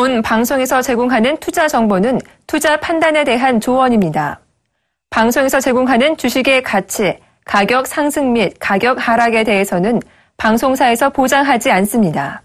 본 방송에서 제공하는 투자 정보는 투자 판단에 대한 조언입니다. 방송에서 제공하는 주식의 가치, 가격 상승 및 가격 하락에 대해서는 방송사에서 보장하지 않습니다.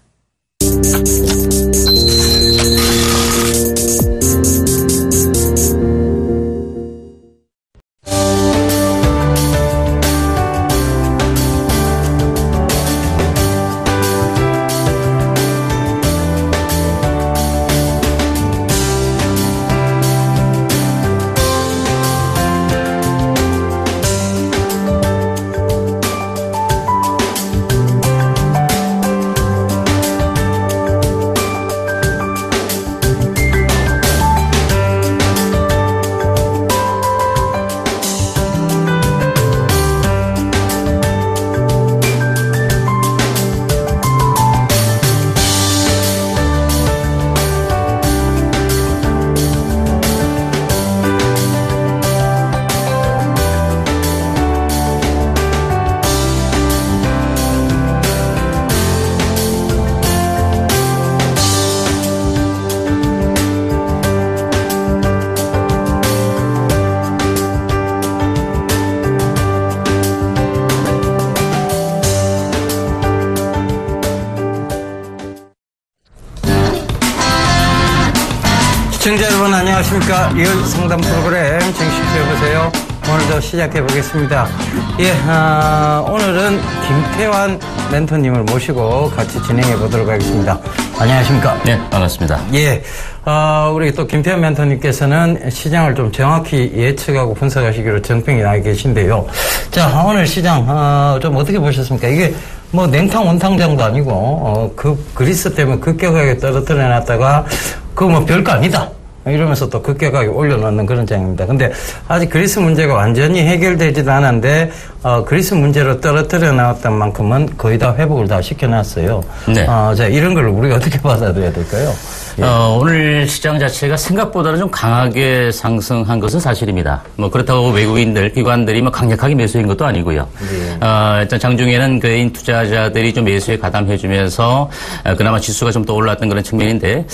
시청자 여러분 안녕하십니까. 리얼 상담 프로그램 정식해보세요. 오늘도 시작해보겠습니다. 오늘은 김태환 멘토님을 모시고 같이 진행해보도록 하겠습니다. 안녕하십니까. 네, 반갑습니다. 우리 또 김태환 멘토님께서는 시장을 좀 정확히 예측하고 분석하시기로 정평이 나 계신데요. 자, 오늘 시장 좀 어떻게 보셨습니까? 이게 뭐 냉탕 온탕장도 아니고 그리스 때문에 급격하게 떨어뜨려 놨다가 그거 뭐 별거 아니다 이러면서 또 급격하게 올려놓는 그런 장입니다. 근데 아직 그리스 문제가 완전히 해결되지도 않았는데 그리스 문제로 떨어뜨려 나왔던 만큼은 거의 다 회복을 다 시켜놨어요. 네. 자, 이런 걸 우리가 어떻게 받아들여야 될까요? 오늘 시장 자체가 생각보다는 좀 강하게 상승한 것은 사실입니다. 뭐 그렇다고 외국인들, 기관들이 뭐 강력하게 매수한 것도 아니고요. 일단 장중에는 개인 투자자들이 좀 매수에 가담해주면서 그나마 지수가 좀 더 올랐던 그런 측면인데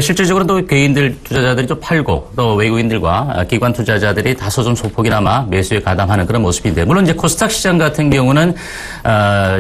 실질적으로 또 개인들 투자자들이 좀 팔고 또 외국인들과 기관 투자자들이 다소 좀 소폭이나마 매수에 가담하는 그런 모습인데 물론 이제 코스닥 시장 같은 경우는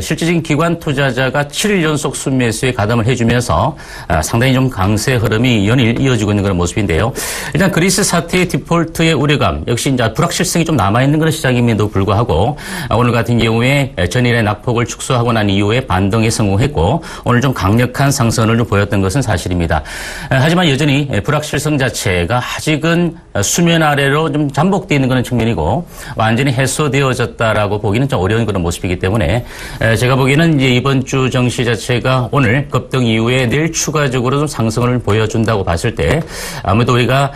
실질적인 기관 투자자가 7일 연속 순매수에 가담을 해주면서 상당히 좀 강세 흐름이 연일 이어지고 있는 그런 모습인데요. 일단 그리스 사태의 디폴트의 우려감 역시 이제 불확실성이 좀 남아있는 그런 시장임에도 불구하고 오늘 같은 경우에 전일의 낙폭을 축소하고 난 이후에 반등에 성공했고 오늘 좀 강력한 상승을 좀 보였던 것은 사실입니다. 하지만 여전히 불확실성 자체가 아직은 수면 아래로 좀 잠복되어 있는 그런 측면이고 완전히 해소되어졌다라고 보기는 좀 어려운 그런 모습이기 때문에 제가 보기에는 이제 이번 주 정시 자체가 오늘 급등 이후에 내일 추가적으로 좀 상승을 보여준다고 봤을 때 아무래도 우리가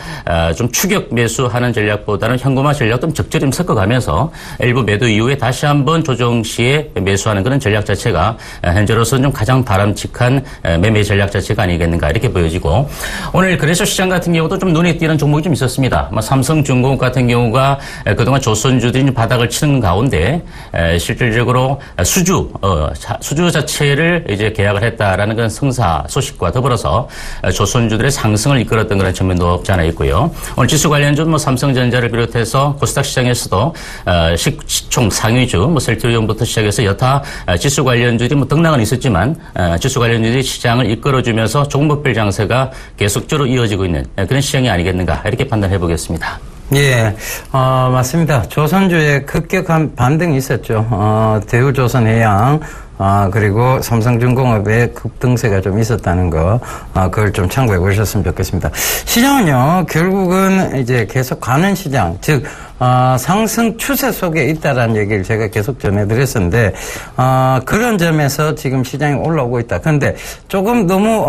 좀 추격 매수하는 전략보다는 현금화 전략 좀 적절히 좀 섞어가면서 일부 매도 이후에 다시 한번 조정 시에 매수하는 그런 전략 자체가 현재로서는 좀 가장 바람직한 매매 전략 자체가 아니겠는가 이렇게 보여지고 오늘 그래서 시장 같은 경우도 좀 눈에 띄는 종목이 좀 있었습니다. 삼성중공업 같은 경우가 그동안 조선주들이 좀 바닥을 치는 가운데 실질적으로 수주 자체를 이제 계약을 했다라는 그런 성사 소식과 더불어서 조선주들의 상승을 이끌었던 그런 측면도 없지 않아 있고요. 오늘 지수 관련주 뭐 삼성전자를 비롯해서 코스닥 시장에서도 시총 상위주 셀트리온부터 시작해서 여타 지수 관련주들이 뭐 등락은 있었지만 지수 관련주들이 시장을 이끌어주면서 종목별 장세가 계속적으로 이어지고 있는 그런 시장이 아니겠는가 이렇게 판단해 보겠습니다. 맞습니다. 조선주에 급격한 반등이 있었죠. 대우조선해양 그리고 삼성중공업의 급등세가 좀 있었다는 거, 그걸 좀 참고해 보셨으면 좋겠습니다. 시장은요, 결국은 이제 계속 가는 시장, 즉, 상승 추세 속에 있다라는 얘기를 제가 계속 전해드렸었는데, 그런 점에서 지금 시장이 올라오고 있다. 그런데 조금 너무,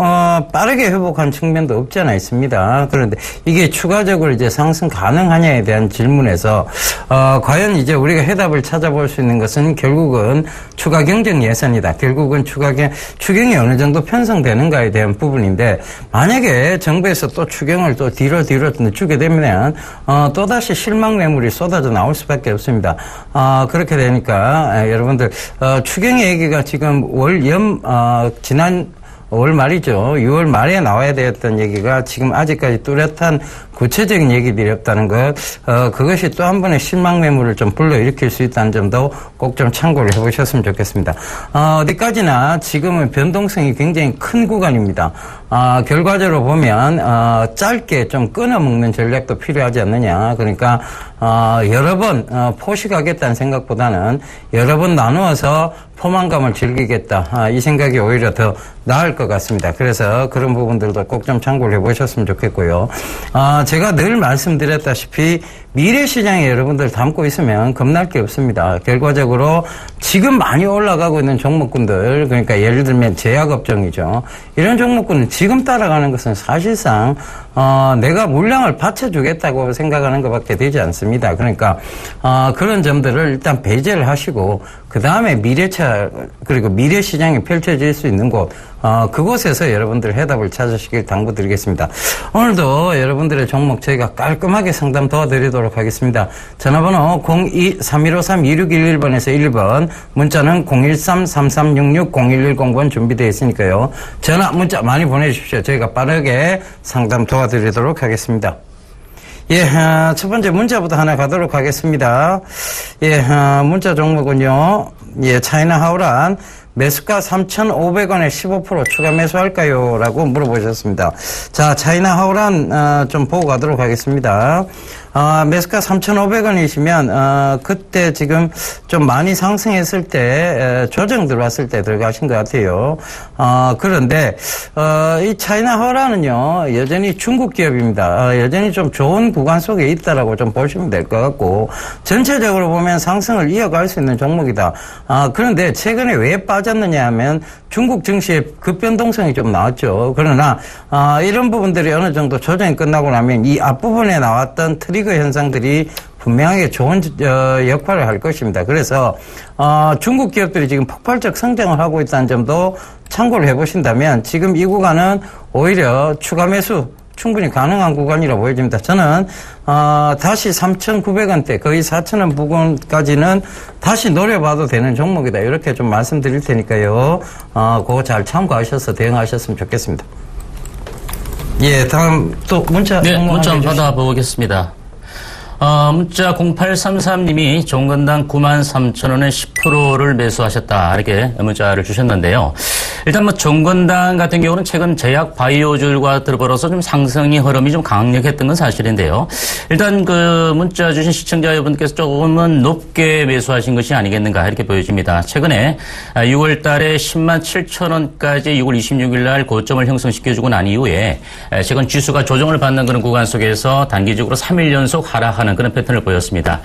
빠르게 회복한 측면도 없지 않아 있습니다. 그런데 이게 추가적으로 이제 상승 가능하냐에 대한 질문에서, 과연 이제 우리가 해답을 찾아볼 수 있는 것은 결국은 추가 경쟁 예산이다. 결국은 추경이 어느 정도 편성되는가에 대한 부분인데, 만약에 정부에서 또 추경을 또 뒤로 늦추게 되면, 또다시 실망 매물이 쏟아져 나올 수밖에 없습니다. 그렇게 되니까, 여러분들, 추경 얘기가 지금 지난 월 말이죠. 6월 말에 나와야 되었던 얘기가 지금 아직까지 뚜렷한 구체적인 얘기들이 없다는 것, 그것이 또 한 번의 실망 매물을 좀 불러일으킬 수 있다는 점도 꼭 좀 참고를 해보셨으면 좋겠습니다. 어디까지나 지금은 변동성이 굉장히 큰 구간입니다. 결과적으로 보면 짧게 좀 끊어먹는 전략도 필요하지 않느냐. 그러니까 여러 번 포식하겠다는 생각보다는 여러 번 나누어서 포만감을 즐기겠다. 이 생각이 오히려 더 나을 것 같습니다. 그래서 그런 부분들도 꼭 좀 참고를 해보셨으면 좋겠고요. 제가 늘 말씀드렸다시피 미래시장에 여러분들 담고 있으면 겁날 게 없습니다. 결과적으로 지금 많이 올라가고 있는 종목군들, 그러니까 예를 들면 제약업종이죠. 이런 종목군은 지금 따라가는 것은 사실상 내가 물량을 받쳐주겠다고 생각하는 것밖에 되지 않습니다. 그러니까 그런 점들을 일단 배제를 하시고 그 다음에 미래차 그리고 미래시장이 펼쳐질 수 있는 곳 그곳에서 여러분들 해답을 찾으시길 당부드리겠습니다. 오늘도 여러분들의 종목 저희가 깔끔하게 상담 도와드리도록 하겠습니다. 전화번호 02-3153-2611번에서 1번, 문자는 013-3366-0110번 준비되어 있으니까요. 전화, 문자 많이 보내주십시오. 저희가 빠르게 상담 도와드리도록 하겠습니다. 예, 첫 번째 문자부터 하나 가도록 하겠습니다. 예, 문자 종목은요, 예, 차이나 하우란 매수가 3,500원에 15% 추가 매수할까요? 라고 물어보셨습니다. 자, 차이나 하우란, 좀 보고 가도록 하겠습니다. 매수가 3,500원이시면, 그때 지금 좀 많이 상승했을 때, 조정 들어왔을 때 들어가신 것 같아요. 그런데, 이 차이나 하우란은요, 여전히 중국 기업입니다. 여전히 좀 좋은 구간 속에 있다라고 좀 보시면 될 것 같고, 전체적으로 보면 상승을 이어갈 수 있는 종목이다. 그런데 최근에 왜 빠졌느냐 하면 중국 증시의 급변동성이 좀 나왔죠. 그러나, 이런 부분들이 어느 정도 조정이 끝나고 나면 이 앞부분에 나왔던 트리거 현상들이 분명하게 좋은 역할을 할 것입니다. 그래서 중국 기업들이 지금 폭발적 성장을 하고 있다는 점도 참고를 해보신다면 지금 이 구간은 오히려 추가 매수 충분히 가능한 구간이라고 보여집니다. 저는 다시 3,900원대 거의 4,000원 부근까지는 다시 노려봐도 되는 종목이다. 이렇게 좀 말씀드릴 테니까요. 그거 잘 참고하셔서 대응하셨으면 좋겠습니다. 예, 다음 또 문자. 네, 문자 한번 받아보겠습니다. 문자 0833님이 종건당 93,000원에 10%를 매수하셨다. 이렇게 문자를 주셨는데요. 일단 종건당 같은 경우는 최근 제약 바이오주들과 들어버려서 좀 상승의 흐름이 좀 강력했던 건 사실인데요. 일단 그 문자 주신 시청자 여러분께서 조금은 높게 매수하신 것이 아니겠는가 이렇게 보여집니다. 최근에 6월 달에 107,000원까지 6월 26일 날 고점을 형성시켜주고 난 이후에 최근 지수가 조정을 받는 그런 구간 속에서 단기적으로 3일 연속 하락하는 그런 패턴을 보였습니다.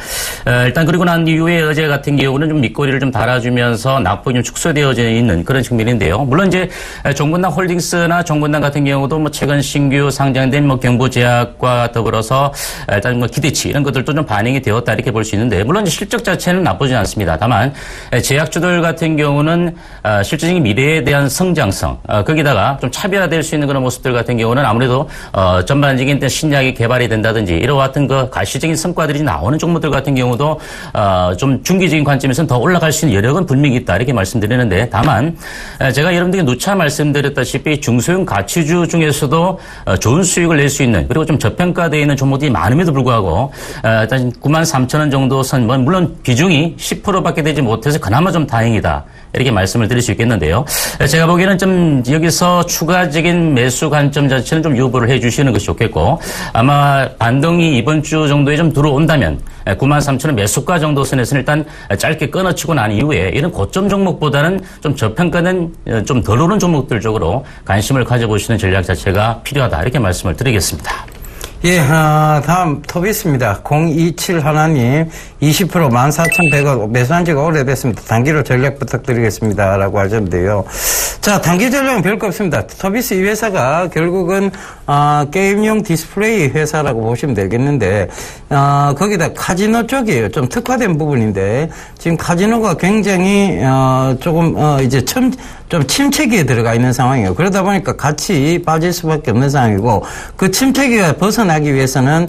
일단 그리고 난 이후에 어제 같은 경우는 좀 밑거리를 좀 달아주면서 낙폭이 좀 축소되어져 있는 그런 측면인데요. 물론 이제 종건당 홀딩스나 종건당 같은 경우도 뭐 최근 신규 상장된 뭐 경부제약과 더불어서 일단 뭐 기대치 이런 것들도 좀 반영이 되었다 이렇게 볼 수 있는데 물론 이제 실적 자체는 나쁘지 않습니다. 다만 제약주들 같은 경우는 실질적인 미래에 대한 성장성 거기다가 좀 차별화될 수 있는 그런 모습들 같은 경우는 아무래도 전반적인 신약이 개발이 된다든지 이러한 같은 그 가시적인 성과들이 나오는 종목들 같은 경우도 좀 중기적인 관점에서는 더 올라갈 수 있는 여력은 분명히 있다 이렇게 말씀드리는데 다만 제가 여러분들에게 누차 말씀드렸다시피 중소형 가치주 중에서도 좋은 수익을 낼 수 있는 그리고 좀 저평가되어 있는 종목들이 많음에도 불구하고 일단 93,000원 정도 선 물론 비중이 10%밖에 되지 못해서 그나마 좀 다행이다. 이렇게 말씀을 드릴 수 있겠는데요. 제가 보기에는 좀 여기서 추가적인 매수 관점 자체는 좀 유보를 해 주시는 것이 좋겠고 아마 반등이 이번 주 정도에 좀 들어온다면 93,000원 매수가 정도 선에서는 일단 짧게 끊어치고 난 이후에 이런 고점 종목보다는 좀 저평가는 좀 덜 오른 종목들 쪽으로 관심을 가져보시는 전략 자체가 필요하다 이렇게 말씀을 드리겠습니다. 예, 다음 톱있습니다. 027 하나님 20% 14,100원 매수한 지가 오래됐습니다. 단기로 전략 부탁드리겠습니다. 라고 하셨는데요. 자, 단기 전략은 별거 없습니다. 톱이스 이 회사가 결국은 게임용 디스플레이 회사라고 보시면 되겠는데 거기다 카지노 쪽이에요. 좀 특화된 부분인데 지금 카지노가 굉장히 조금 이제 좀 침체기에 들어가 있는 상황이에요. 그러다 보니까 같이 빠질 수밖에 없는 상황이고 그 침체기가 벗어나기 위해서는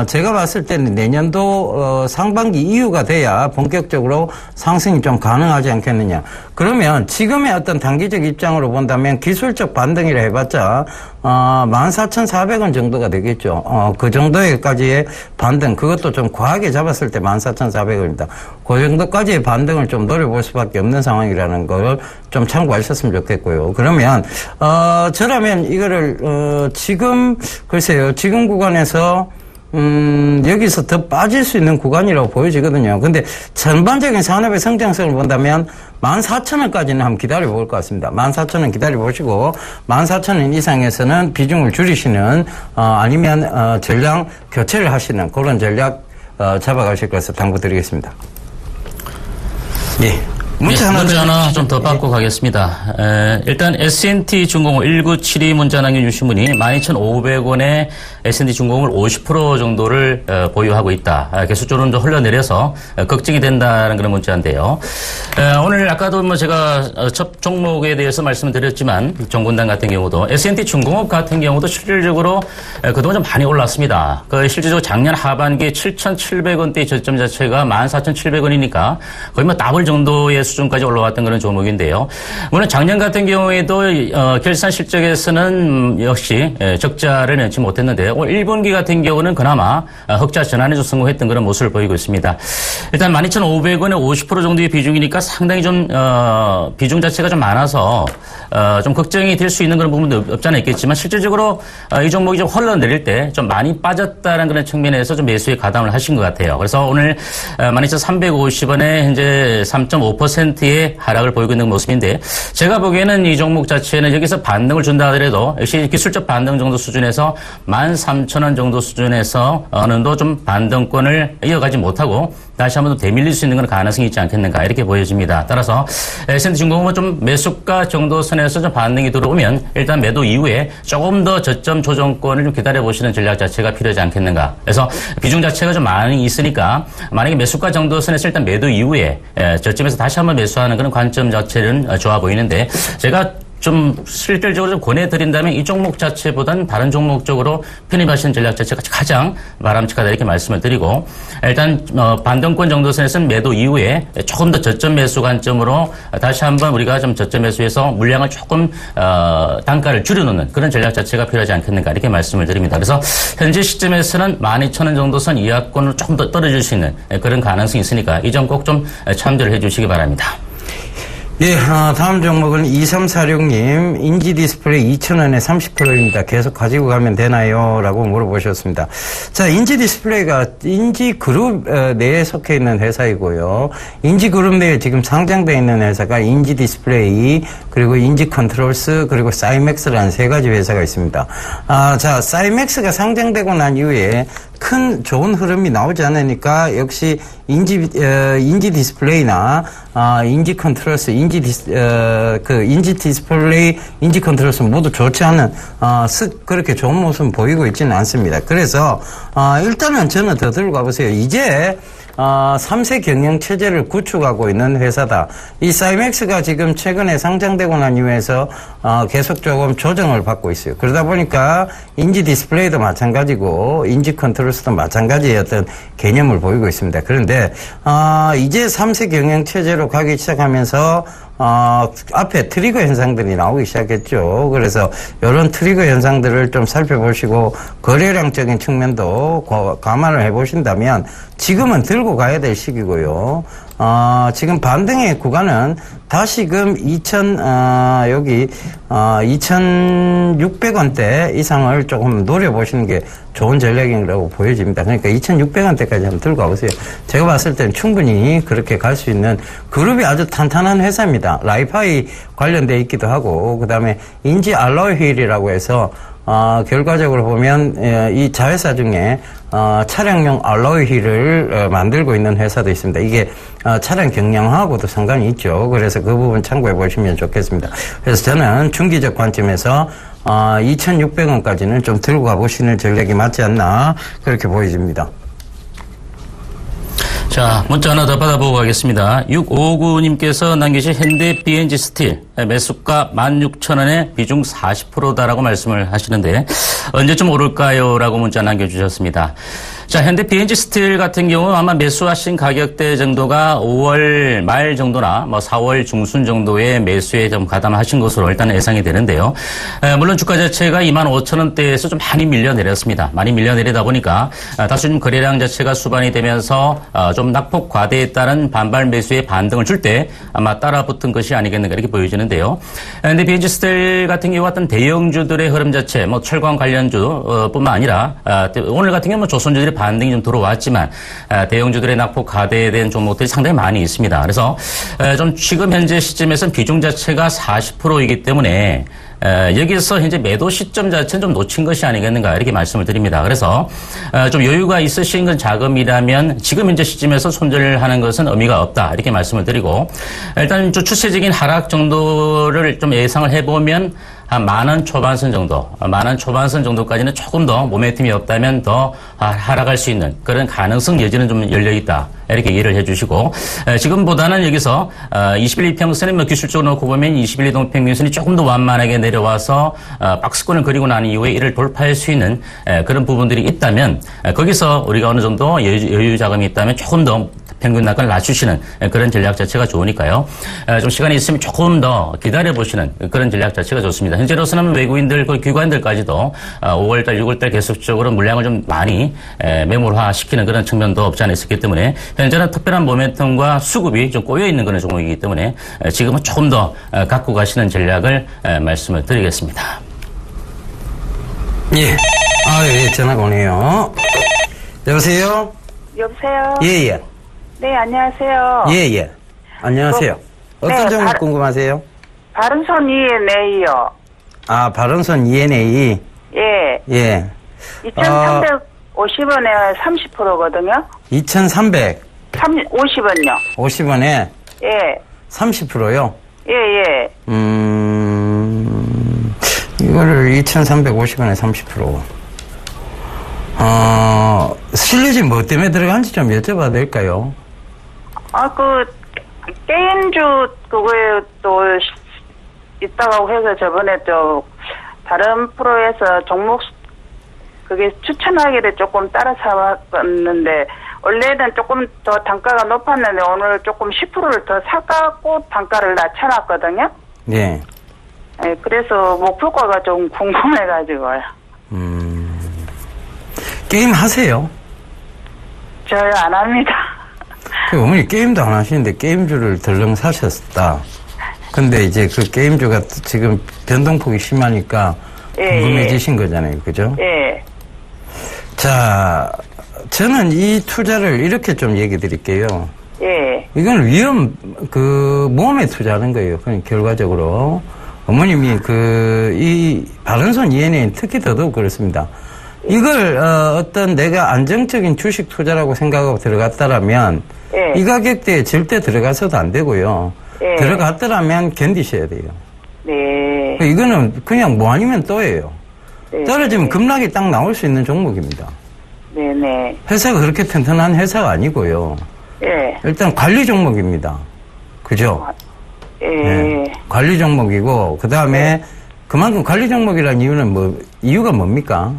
제가 봤을 때는 내년도 상반기 이후가 돼야 본격적으로 상승이 좀 가능하지 않겠느냐. 그러면 지금의 어떤 단기적 입장으로 본다면 기술적 반등이라 해봤자 14,400원 정도가 되겠죠. 그 정도까지의 반등, 그것도 좀 과하게 잡았을 때 14,400원입니다. 그 정도까지의 반등을 좀 노려볼 수밖에 없는 상황이라는 걸 좀 참고하셨으면 좋겠고요. 그러면 저라면 이거를 지금 글쎄요, 지금 구간에서 여기서 더 빠질 수 있는 구간이라고 보여지거든요. 근데 전반적인 산업의 성장성을 본다면 14,000원까지는 한번 기다려볼 것 같습니다. 14,000원 기다려보시고 14,000원 이상에서는 비중을 줄이시는 아니면 전량 교체를 하시는 그런 전략 잡아가실 것을 당부드리겠습니다. 예. 문자 하나 좀 더 받고 가겠습니다. 일단 S&T 중공업 1972 문자 남겨주신 분이 12,500원에 S&T 중공업을 50% 정도를 보유하고 있다. 계속적으로 좀 흘러내려서 걱정이 된다는 그런 문자인데요. 오늘 아까도 뭐 제가 첫 종목에 대해서 말씀을 드렸지만 정군당 같은 경우도 S&T 중공업 같은 경우도 실질적으로 그동안 좀 많이 올랐습니다. 실질적으로 작년 하반기에 7,700원대의 저점 자체가 14,700원이니까 거의 뭐 더블 정도의 수준까지 올라왔던 그런 종목인데요. 물론 작년 같은 경우에도 결산 실적에서는 역시 적자를 내지 못했는데요. 올 1분기 같은 경우는 그나마 흑자 전환에서 성공했던 그런 모습을 보이고 있습니다. 일단 12,500원에 50% 정도의 비중이니까 상당히 좀 비중 자체가 좀 많아서 좀 걱정이 될 수 있는 그런 부분도 없지 않아 있겠지만 실질적으로 이 종목이 좀 흘러내릴 때 좀 많이 빠졌다는 그런 측면에서 좀 매수에 가담을 하신 것 같아요. 그래서 오늘 12,350원에 현재 3.5%의 하락을 보이고 있는 모습인데 제가 보기에는 이 종목 자체는 여기서 반등을 준다 하더라도 역시 기술적 반등 정도 수준에서 13,000원 정도 수준에서 어느 정도 좀 반등권을 이어가지 못하고 다시 한번 더 되밀릴 수 있는 그런 가능성이 있지 않겠는가 이렇게 보여집니다. 따라서 S&T 중공업은 좀 매수가 정도 선에서 좀 반등이 들어오면 일단 매도 이후에 조금 더 저점 조정권을 좀 기다려보시는 전략 자체가 필요하지 않겠는가. 그래서 비중 자체가 좀 많이 있으니까 만약에 매수가 정도 선에서 일단 매도 이후에 저점에서 다시 한번 매수하는 그런 관점 자체는 좋아 보이는데 제가 좀 실질적으로 좀 권해드린다면 이 종목 자체보다는 다른 종목 쪽으로 편입하시는 전략 자체가 가장 바람직하다 이렇게 말씀을 드리고 일단 반등권 정도 선에서는 매도 이후에 조금 더 저점 매수 관점으로 다시 한번 우리가 좀 저점 매수해서 물량을 조금 단가를 줄여놓는 그런 전략 자체가 필요하지 않겠는가 이렇게 말씀을 드립니다. 그래서 현재 시점에서는 12,000원 정도 선 이하권으로 조금 더 떨어질 수 있는 그런 가능성이 있으니까 이 점 꼭 좀 참조를 해 주시기 바랍니다. 예, 다음 종목은 2346님, 인지 디스플레이 2,000원에 30%입니다. 계속 가지고 가면 되나요? 라고 물어보셨습니다. 자, 인지 디스플레이가 인지 그룹 내에 속해 있는 회사이고요. 인지 그룹 내에 지금 상장되어 있는 회사가 인지 디스플레이, 그리고 인지 컨트롤스, 그리고 사이맥스라는 세 가지 회사가 있습니다. 자, 사이맥스가 상장되고 난 이후에 큰 좋은 흐름이 나오지 않으니까 역시 인지 디스플레이나 인지 컨트롤스, 인지 디스플레이, 인지 컨트롤스 모두 좋지 않은 그렇게 좋은 모습은 보이고 있지는 않습니다. 그래서 일단은 저는 더 들고 가보세요. 이제 3세 경영 체제를 구축하고 있는 회사다. 이 사이맥스가 지금 최근에 상장되고 난 이후에서 계속 조금 조정을 받고 있어요. 그러다 보니까 인지 디스플레이도 마찬가지고 인지 컨트롤스도 마찬가지의 어떤 개념을 보이고 있습니다. 그런데 이제 3세 경영 체제로 가기 시작하면서 앞에 트리거 현상들이 나오기 시작했죠. 그래서 이런 트리거 현상들을 좀 살펴보시고 거래량적인 측면도 감안을 해보신다면 지금은 들고 가야 될 시기고요. 지금 반등의 구간은 다시금 2,600원대 이상을 조금 노려보시는 게 좋은 전략이라고 보여집니다. 그러니까 2,600원대까지 한번 들고 가보세요. 제가 봤을 때는 충분히 그렇게 갈 수 있는 그룹이 아주 탄탄한 회사입니다. 라이파이 관련돼 있기도 하고, 그 다음에 인지 알로이 휠이라고 해서 결과적으로 보면 이 자회사 중에 차량용 알로이 휠을 만들고 있는 회사도 있습니다. 이게 차량 경량하고도 상관이 있죠. 그래서 그 부분 참고해 보시면 좋겠습니다. 그래서 저는 중기적 관점에서 2,600원까지는 좀 들고 가보시는 전략이 맞지 않나 그렇게 보여집니다. 자, 문자 하나 더 받아보고 가겠습니다. 6559님께서 남기신 현대 BNG 스틸 매수가 16,000원에 비중 40%다라고 말씀을 하시는데 언제쯤 오를까요? 라고 문자 남겨주셨습니다. 자, 현대 BNG 스틸 같은 경우 아마 매수하신 가격대 정도가 5월 말 정도나 뭐 4월 중순 정도의 매수에 좀 가담하신 것으로 일단 예상이 되는데요. 물론 주가 자체가 25,000원대에서 좀 많이 밀려내렸습니다. 많이 밀려내리다 보니까 다소 좀 거래량 자체가 수반이 되면서 좀 낙폭 과대에 따른 반발 매수의 반등을 줄 때 아마 따라붙은 것이 아니겠는가 이렇게 보여지는데요. 현대 BNG 스틸 같은 경우 어떤 대형주들의 흐름 자체, 뭐 철강 관련주 뿐만 아니라 오늘 같은 경우 뭐 조선주들의 반등이 좀 들어왔지만 대형주들의 낙폭 과대된 종목들이 상당히 많이 있습니다. 그래서 좀 지금 현재 시점에서는 비중 자체가 40%이기 때문에 여기서 현재 매도 시점 자체는 좀 놓친 것이 아니겠는가 이렇게 말씀을 드립니다. 그래서 좀 여유가 있으신 건 자금이라면 지금 현재 시점에서 손절하는 것은 의미가 없다 이렇게 말씀을 드리고 일단 좀 추세적인 하락 정도를 좀 예상을 해보면 한 10,000원 초반선 정도, 10,000원 초반선 정도까지는 조금 더 모멘텀이 없다면 더 하락할 수 있는 그런 가능성 여지는 좀 열려있다. 이렇게 이해를 해주시고, 지금보다는 여기서, 21일 평선은 뭐 기술적으로 놓고 보면 21일 동평균선이 조금 더 완만하게 내려와서, 박스권을 그리고 난 이후에 이를 돌파할 수 있는 그런 부분들이 있다면, 거기서 우리가 어느 정도 여유 자금이 있다면 조금 더 평균 낙관을 낮추시는 그런 전략 자체가 좋으니까요. 좀 시간이 있으면 조금 더 기다려보시는 그런 전략 자체가 좋습니다. 현재로서는 외국인들, 기관들까지도 5월달, 6월달 계속적으로 물량을 좀 많이 매몰화시키는 그런 측면도 없지 않아 있었기 때문에 현재는 특별한 모멘텀과 수급이 좀 꼬여있는 그런 종목이기 때문에 지금은 조금 더 갖고 가시는 전략을 말씀을 드리겠습니다. 예. 예, 전화가 오네요. 여보세요? 여보세요? 예. 네, 안녕하세요. 예. 안녕하세요. 어떤 네, 종목 궁금하세요? 바른손 ENA요. 바른손 ENA. 예. 2,350원에 30%거든요. 2,300. 50원요. 50원에 예. 30%요? 예. 이거를 2,350원에 30%. 실례지 뭐 때문에 들어간지 좀 여쭤봐도 될까요? 게임주 그거에 또 있다고 해서 저번에 또 다른 프로에서 종목 그게 추천하기를 조금 따라 사왔는데 원래는 조금 더 단가가 높았는데 오늘 조금 10%를 더 사갖고 단가를 낮춰놨거든요. 네. 네, 그래서 목표가가 좀 궁금해가지고요. 게임 하세요? 저요 안 합니다. 어머니 게임도 안 하시는데 게임주를 덜렁 사셨다. 근데 이제 그 게임주가 지금 변동폭이 심하니까 궁금해지신 거잖아요. 그죠? 예. 자, 저는 이 투자를 이렇게 좀 얘기 드릴게요. 예. 이건 모험에 투자하는 거예요. 그냥 결과적으로. 어머님이 이 바른손 ENA는 특히 더더욱 그렇습니다. 이걸 어떤 내가 안정적인 주식 투자라고 생각하고 들어갔다라면 이 가격대에 절대 들어가서도 안 되고요. 들어갔더라면 견디셔야 돼요. 네. 이거는 그냥 뭐 아니면 또예요. 떨어지면 급락이 딱 나올 수 있는 종목입니다. 네네. 회사가 그렇게 튼튼한 회사가 아니고요. 일단 관리 종목입니다. 그죠? 네. 관리 종목이고 그다음에 그만큼 관리 종목이라는 이유가 뭡니까?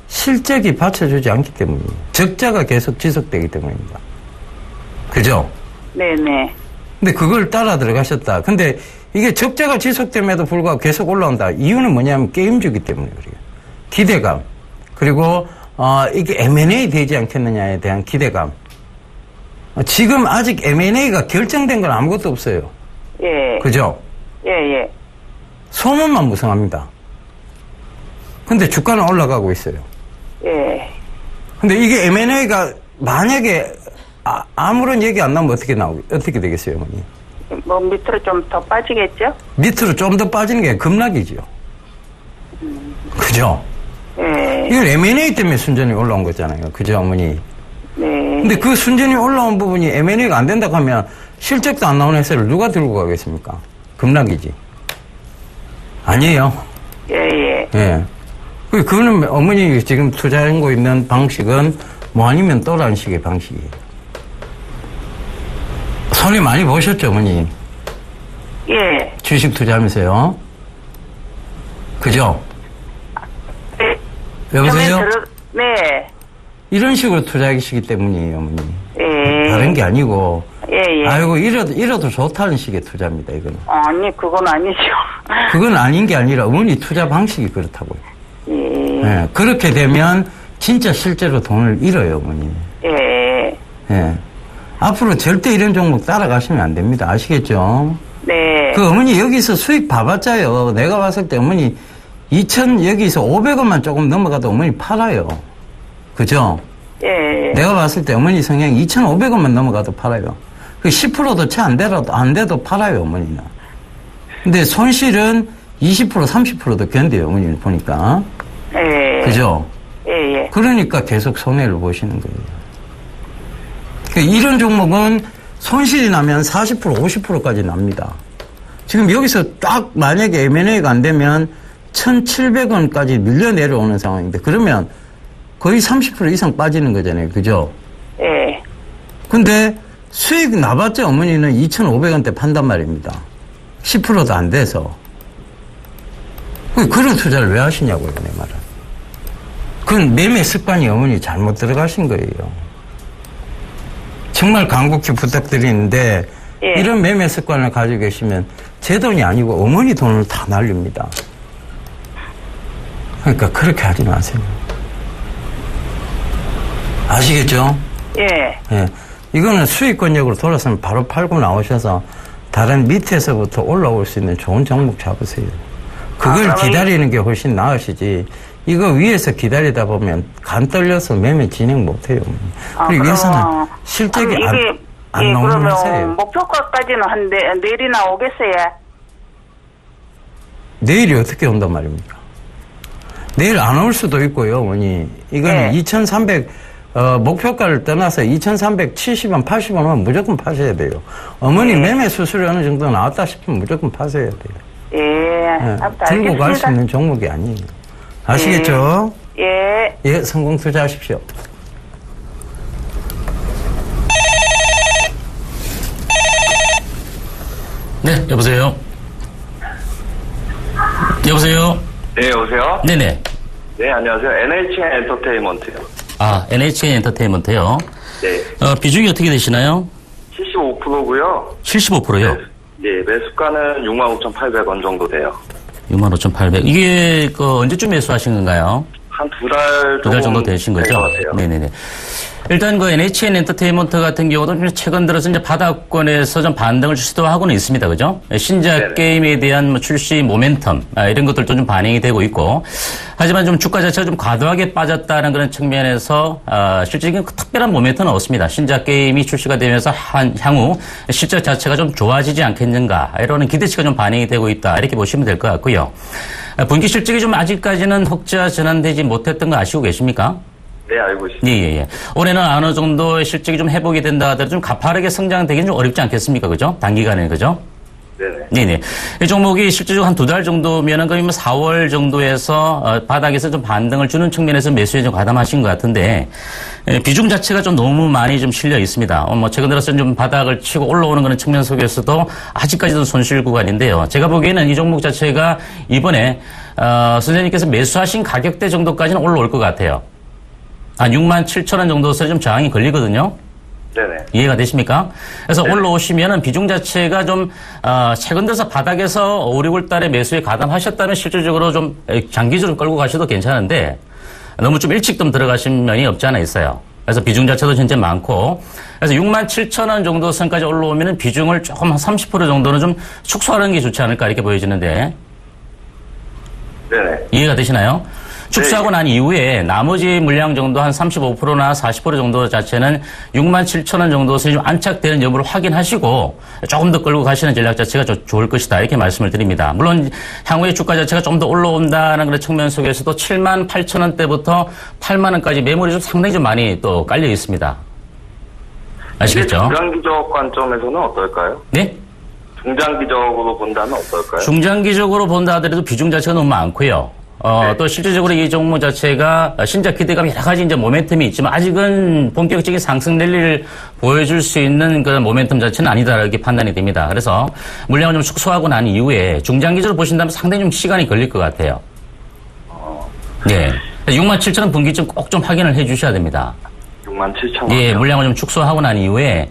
실적이 받쳐주지 않기 때문이에요. 적자가 계속 지속되기 때문입니다. 그죠? 네네. 근데 그걸 따라 들어가셨다. 근데 이게 적자가 지속됨에도 불구하고 계속 올라온다. 이유는 뭐냐면 게임주기 때문에 그래요. 기대감. 그리고 이게 M&A 되지 않겠느냐에 대한 기대감. 지금 아직 M&A가 결정된 건 아무것도 없어요. 그죠? 소문만 무성합니다. 근데 주가는 올라가고 있어요. 근데 이게 M&A가 만약에 아무런 얘기 안 나오면 어떻게 되겠어요, 어머니? 뭐 밑으로 좀 더 빠지겠죠? 밑으로 좀 더 빠지는 게 급락이죠. 그죠? 이건 M&A 때문에 순전히 올라온 거잖아요. 그죠, 어머니? 근데 그 순전히 올라온 부분이 M&A가 안 된다고 하면 실적도 안 나오는 회사를 누가 들고 가겠습니까? 급락이지. 아니에요. 그거는 어머니 지금 투자하고 있는 방식은 뭐 아니면 또라는 식의 방식이에요. 손해 많이 보셨죠, 어머니? 주식 투자하면서요. 그죠? 여보세요? 네. 이런 식으로 투자하시기 때문이에요, 어머니. 예. 다른 게 아니고. 예. 아이고, 이래도 좋다는 식의 투자입니다, 이거는. 아니, 그건 아니죠. 그건 아닌 게 아니라 어머니 투자 방식이 그렇다고요. 예. 예, 그렇게 되면 진짜 실제로 돈을 잃어요, 어머니. 예. 예. 앞으로 절대 이런 종목 따라가시면 안 됩니다. 아시겠죠? 네. 그 어머니 여기서 수익 봐봤자요. 내가 봤을 때 어머니 2천 여기서 500원만 조금 넘어가도 어머니 팔아요. 그죠? 예. 내가 봤을 때 어머니 성향 2,500원만 넘어가도 팔아요. 그 10%도 채 안 돼도 팔아요, 어머니는. 근데 손실은 20%, 30%도 견뎌요, 어머니는 보니까. 예. 그죠? 예, 예. 그러니까 계속 손해를 보시는 거예요. 그러니까 이런 종목은 손실이 나면 40%, 50%까지 납니다. 지금 여기서 딱 만약에 M&A가 안 되면 1,700원까지 밀려 내려오는 상황인데 그러면 거의 30% 이상 빠지는 거잖아요. 그죠? 예. 근데 수익 나봤자 어머니는 2,500원대 판단 말입니다. 10%도 안 돼서. 그런 투자를 왜 하시냐고요, 내 말은. 그건 매매 습관이 어머니 잘못 들어가신 거예요. 정말 간곡히 부탁드리는데 예. 이런 매매 습관을 가지고 계시면 제 돈이 아니고 어머니 돈을 다 날립니다. 그러니까 그렇게 하지 마세요. 아시겠죠? 예. 예. 이거는 수익권역으로 돌아서면 바로 팔고 나오셔서 다른 밑에서부터 올라올 수 있는 좋은 종목 잡으세요. 그걸 기다리는 게 훨씬 나으시지. 이거 위에서 기다리다 보면 간 떨려서 매매 진행 못해요. 그리고 위에서는 실적이 안 나오는 그러면 거세요. 목표가까지는 내일이나 오겠어요? 내일이 어떻게 온단 말입니까? 내일 안 올 수도 있고요, 어머니. 이거는 네. 2,300, 목표가를 떠나서 2,370원, 80원은 무조건 파셔야 돼요. 어머니 매매 수수료 어느 정도 나왔다 싶으면 무조건 파셔야 돼요. 예. 네, 들고 갈 수 있는 종목이 아니에요. 아시겠죠? 예. 예, 성공 투자하십시오. 네, 여보세요? 여보세요? 네, 여보세요? 네네. 네, 안녕하세요. NHN 엔터테인먼트요. 아, NHN 엔터테인먼트요? 네. 비중이 어떻게 되시나요? 75%고요. 75%요? 네, 매수가는 65,800원 정도 돼요. 65,800. 이게, 언제쯤 매수하신 건가요? 한 두 달 정도 되신 거죠? 네네네. 일단 NHN 엔터테인먼트 같은 경우도 최근 들어서 이제 바닥권에서 좀 반등을 시도하고는 있습니다. 그죠? 신작 네네. 게임에 대한 출시 모멘텀, 이런 것들도 좀 반영이 되고 있고. 하지만 좀 주가 자체가 좀 과도하게 빠졌다는 그런 측면에서, 실질적인 특별한 모멘텀은 없습니다. 신작 게임이 출시가 되면서 향후 실적 자체가 좀 좋아지지 않겠는가. 이런 기대치가 좀 반영이 되고 있다. 이렇게 보시면 될 것 같고요. 분기 실적이 좀 아직까지는 흑자 전환되지 못했던 거 아시고 계십니까? 네, 알고 있습니다. 예. 올해는 어느 정도 실적이 좀 회복이 된다 하더라도 좀 가파르게 성장되기는 좀 어렵지 않겠습니까? 그죠? 단기간에, 그죠? 네네. 이 종목이 실제적으로 한 두 달 정도면은 거의 4월 정도에서 바닥에서 좀 반등을 주는 측면에서 매수에 좀 가담하신 것 같은데, 비중 자체가 좀 너무 많이 좀 실려 있습니다. 최근 들어서 좀 바닥을 치고 올라오는 그런 측면 속에서도 아직까지도 손실 구간인데요. 제가 보기에는 이 종목 자체가 이번에, 선생님께서 매수하신 가격대 정도까지는 올라올 것 같아요. 한 67,000원 정도에서 좀 저항이 걸리거든요. 네네. 이해가 되십니까? 그래서 네. 올라오시면은 비중 자체가 좀, 최근 들어서 바닥에서 5, 6월 달에 매수에 가담하셨다면 실질적으로 좀 장기적으로 끌고 가셔도 괜찮은데 너무 좀 일찍 좀 들어가신 면이 없지 않아 있어요. 그래서 비중 자체도 현재 많고 그래서 67,000원 정도 선까지 올라오면은 비중을 조금 한 30% 정도는 좀 축소하는 게 좋지 않을까 이렇게 보여지는데 네네. 이해가 되시나요? 축소하고 난 이후에 나머지 물량 정도 한 35%나 40% 정도 자체는 67,000원 정도에서 좀 안착되는 여부를 확인하시고 조금 더 끌고 가시는 전략 자체가 좋을 것이다. 이렇게 말씀을 드립니다. 물론 향후에 주가 자체가 좀 더 올라온다는 그런 측면 속에서도 78,000원대부터 8만원까지 매물이 좀 상당히 좀 많이 또 깔려 있습니다. 아시겠죠? 중장기적 관점에서는 어떨까요? 네? 중장기적으로 본다면 어떨까요? 중장기적으로 본다 하더라도 비중 자체가 너무 많고요. 네. 또 실질적으로 이 종목 자체가 신작 기대감이 여러 가지 이제 모멘텀이 있지만 아직은 본격적인 상승 랠리를 보여줄 수 있는 그런 모멘텀 자체는 아니다 이렇게 판단이 됩니다. 그래서 물량을 좀 축소하고 난 이후에 중장기적으로 보신다면 상당히 좀 시간이 걸릴 것 같아요. 네. 67,000원 분기점 꼭 좀 확인을 해 주셔야 됩니다. 67,000원. 예, 물량을 좀 축소하고 난 이후에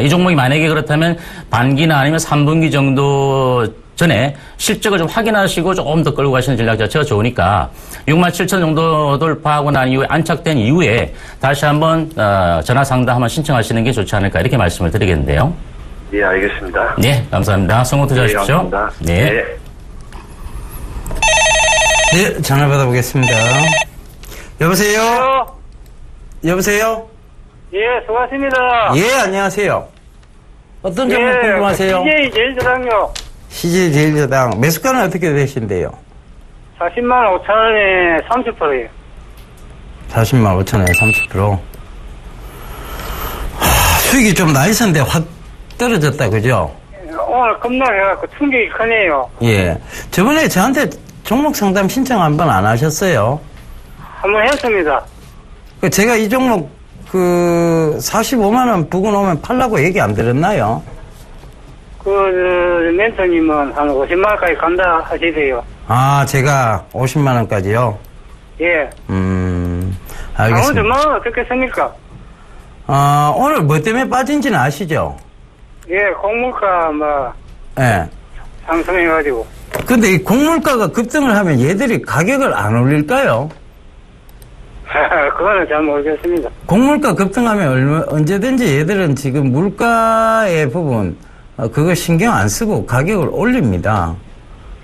이 종목이 만약에 그렇다면 반기나 아니면 3분기 정도 전에 실적을 좀 확인하시고 조금 더 끌고 가시는 전략 자체가 좋으니까 67,000 정도 돌파하고 난 이후에 안착된 이후에 다시 한번 전화 상담 한번 신청하시는 게 좋지 않을까 이렇게 말씀을 드리겠는데요. 예, 알겠습니다. 네, 감사합니다. 성공 투자하십시오. 네, 감사합니다. 네. 네, 전화 받아보겠습니다. 여보세요? 여보세요? 예, 수고하십니다. 예, 안녕하세요. 어떤 종목 궁금하세요? CJ 제일제당요. CJ 제일제당. 매수가는 어떻게 되신대요? 40만 5천 원에 30%예요. 40만 5천 원에 30%. 수익이 좀 나 있었는데 확 떨어졌다, 그죠? 오늘 급락해갖고 충격이 크네요. 예. 저번에 저한테 종목 상담 신청 한 번 안 하셨어요? 한번 했습니다. 제가 이 종목 45만원 부근 오면 팔라고 얘기 안 들었나요? 멘토님은 한 50만 원까지 간다 하시대요. 아, 제가 50만원까지요? 예. 알겠습니다. 오늘 뭐 어떻겠습니까? 오늘 뭐 때문에 빠진지는 아시죠? 예, 공물가 예. 상승해가지고. 근데 이 곡물가가 급등을 하면 얘들이 가격을 안 올릴까요? 그거는 잘 모르겠습니다. 곡물가 급등하면 언제든지 얘들은 지금 물가의 부분, 그거 신경 안 쓰고 가격을 올립니다.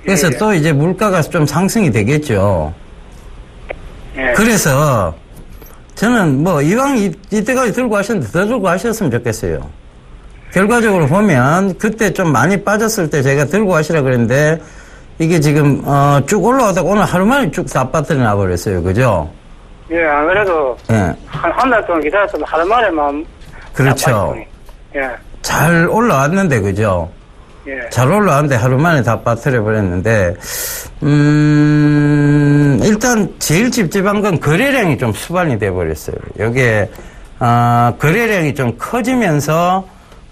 그래서 예. 또 이제 물가가 좀 상승이 되겠죠. 예. 그래서 저는 뭐 이왕 이때까지 들고 하셨는데 더 들고 하셨으면 좋겠어요. 결과적으로 보면 그때 좀 많이 빠졌을 때 제가 들고 하시라 그랬는데 이게 지금 쭉 올라가다가 오늘 하루 만에 쭉 다 빠뜨려 놔버렸어요. 그죠? 예, 안 그래도 예. 한 달 동안 기다렸으면 하루 만에만. 그렇죠. 예. 잘 올라왔는데, 그죠? 예. 잘 올라왔는데 하루 만에 다 빠뜨려 버렸는데, 일단 제일 찝찝한 건 거래량이 좀 수반이 돼 버렸어요. 여기에, 거래량이 좀 커지면서,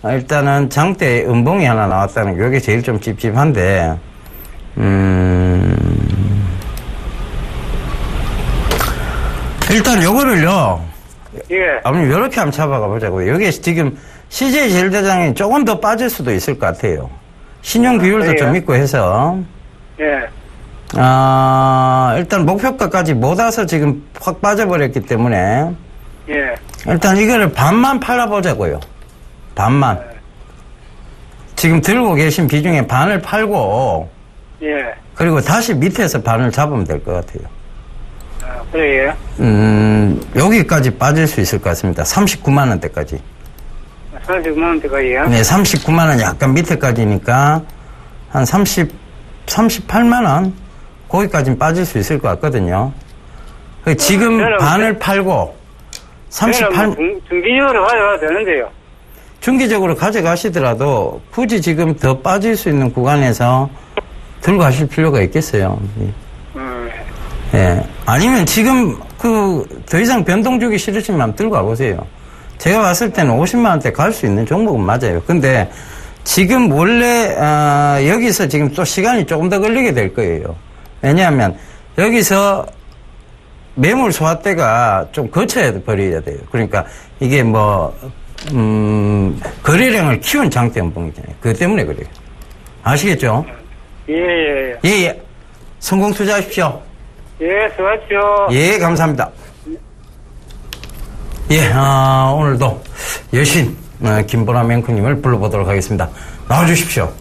일단은 장대 음봉이 하나 나왔다는 게, 이게 제일 좀 찝찝한데, 일단 요거를요, 예. 아버님, 요렇게 한번 잡아가 보자고요. 여기에 지금 CJ 제일대장이 조금 더 빠질 수도 있을 것 같아요. 신용 비율도 좀 있고 해서. 예. 일단 목표가까지 못 와서 지금 확 빠져버렸기 때문에. 예. 일단 이거를 반만 팔아보자고요. 반만. 지금 들고 계신 비중의 반을 팔고. 예. 그리고 다시 밑에서 반을 잡으면 될 것 같아요. 그래요? 여기까지 빠질 수 있을 것 같습니다. 39만원대까지. 39만원대까지요? 네, 39만원 약간 밑에까지니까 한 38만원? 거기까지는 빠질 수 있을 것 같거든요. 지금 반을 팔고 38, 중기적으로 가져가야 되는데요. 중기적으로 가져가시더라도 굳이 지금 더 빠질 수 있는 구간에서 들고 가실 필요가 있겠어요. 예. 아니면 지금 더 이상 변동 주기 싫으시면 들고 가보세요. 제가 봤을 때는 50만원대 갈 수 있는 종목은 맞아요. 근데 지금 원래, 여기서 지금 또 시간이 조금 더 걸리게 될 거예요. 왜냐하면 여기서 매물 소화대가 좀 거쳐야 버려야 돼요. 그러니까 이게 거래량을 키운 장대 연봉이잖아요. 그것 때문에 그래요. 아시겠죠? 예. 예. 성공 투자하십시오. 예, 수고하십시오. 예, 감사합니다. 예, 오늘도 여신 김보라 맹크님을 불러보도록 하겠습니다. 나와주십시오.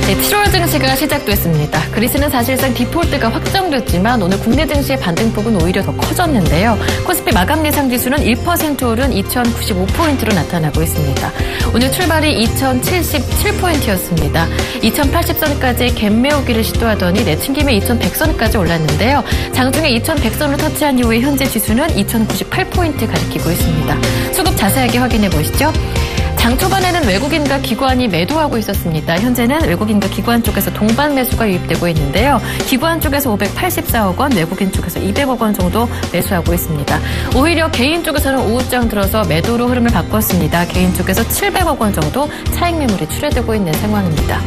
네, 7월 증시가 시작됐습니다. 그리스는 사실상 디폴트가 확정됐지만 오늘 국내 증시의 반등폭은 오히려 더 커졌는데요. 코스피 마감 예상 지수는 1% 오른 2095포인트로 나타나고 있습니다. 오늘 출발이 2077포인트였습니다. 2080선까지 갭 메우기를 시도하더니 내친김에 2100선까지 올랐는데요. 장중에 2100선을 터치한 이후에 현재 지수는 2098포인트 가리키고 있습니다. 수급 자세하게 확인해 보시죠. 장 초반에는 외국인과 기관이 매도하고 있었습니다. 현재는 외국인과 기관 쪽에서 동반 매수가 유입되고 있는데요. 기관 쪽에서 584억 원, 외국인 쪽에서 200억 원 정도 매수하고 있습니다. 오히려 개인 쪽에서는 오후장 들어서 매도로 흐름을 바꿨습니다. 개인 쪽에서 700억 원 정도 차익 매물이 출회되고 있는 상황입니다.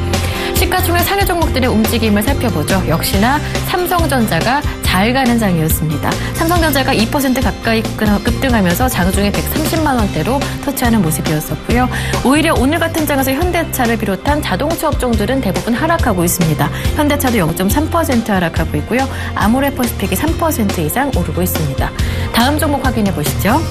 시가총액 상위 종목들의 움직임을 살펴보죠. 역시나 삼성전자가 잘 가는 장이었습니다. 삼성전자가 2% 가까이 급등하면서 장중에 130만 원대로 터치하는 모습이었었고요. 오히려 오늘 같은 장에서 현대차를 비롯한 자동차 업종들은 대부분 하락하고 있습니다. 현대차도 0.3% 하락하고 있고요. 아모레퍼시픽이 3% 이상 오르고 있습니다. 다음 종목 확인해 보시죠.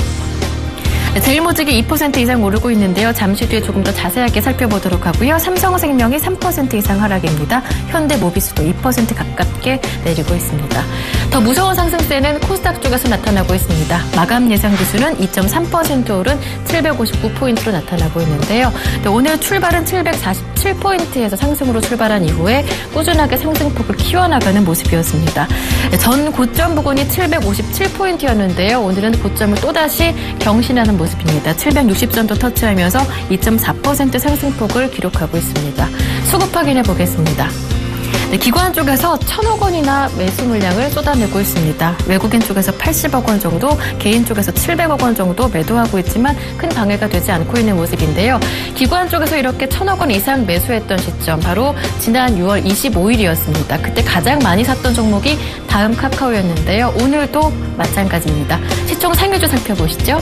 제일모직이 2% 이상 오르고 있는데요. 잠시 뒤에 조금 더 자세하게 살펴보도록 하고요. 삼성생명이 3% 이상 하락입니다. 현대모비스도 2% 가깝게 내리고 있습니다. 더 무서운 상승세는 코스닥 쪽에서 나타나고 있습니다. 마감 예상 지수는 2.3% 오른 759포인트로 나타나고 있는데요. 오늘 출발은 747포인트에서 상승으로 출발한 이후에 꾸준하게 상승폭을 키워나가는 모습이었습니다. 전 고점 부근이 757포인트였는데요. 오늘은 고점을 또다시 경신하는 모습입니다. 760선도 터치하면서 2.4% 상승폭을 기록하고 있습니다. 수급 확인해 보겠습니다. 기관 쪽에서 1,000억 원이나 매수 물량을 쏟아내고 있습니다. 외국인 쪽에서 80억 원 정도, 개인 쪽에서 700억 원 정도 매도하고 있지만 큰 방해가 되지 않고 있는 모습인데요. 기관 쪽에서 이렇게 1,000억 원 이상 매수했던 시점, 바로 지난 6월 25일이었습니다. 그때 가장 많이 샀던 종목이 다음 카카오였는데요. 오늘도 마찬가지입니다. 시총 상위주 살펴보시죠.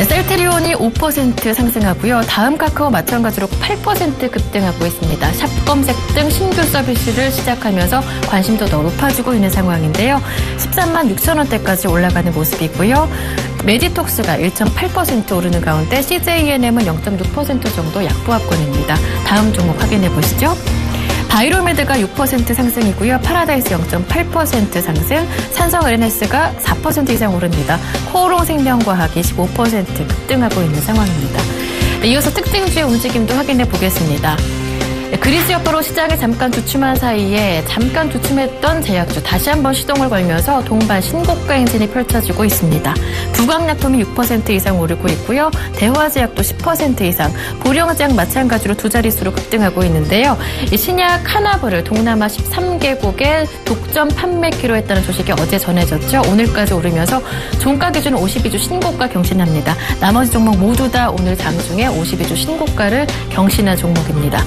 셀트리온이 5% 상승하고요. 다음 카카오 마찬가지로 8% 급등하고 있습니다. 샵 검색 등 신규 서비스를 시작하면서 관심도 더 높아지고 있는 상황인데요. 13만 6천 원대까지 올라가는 모습이고요. 메디톡스가 1.8% 오르는 가운데 CJENM은 0.6% 정도 약보합권입니다. 다음 종목 확인해 보시죠. 바이로메드가 6% 상승이고요. 파라다이스 0.8% 상승, 삼성 LNS가 4% 이상 오릅니다. 코오롱생명과학이 15% 급등하고 있는 상황입니다. 이어서 특징주의 움직임도 확인해 보겠습니다. 그리스 여파로 시장에 잠깐 주춤한 사이에 잠깐 주춤했던 제약주 다시 한번 시동을 걸면서 동반 신고가 행진이 펼쳐지고 있습니다. 두광약품이 6% 이상 오르고 있고요. 대화제약도 10% 이상, 보령제약 마찬가지로 두 자릿수로 급등하고 있는데요. 이 신약 하나브를 동남아 13개국에 독점 판매키로 했다는 소식이 어제 전해졌죠. 오늘까지 오르면서 종가 기준 52주 신고가 경신합니다. 나머지 종목 모두 다 오늘 장중에 52주 신고가를 경신한 종목입니다.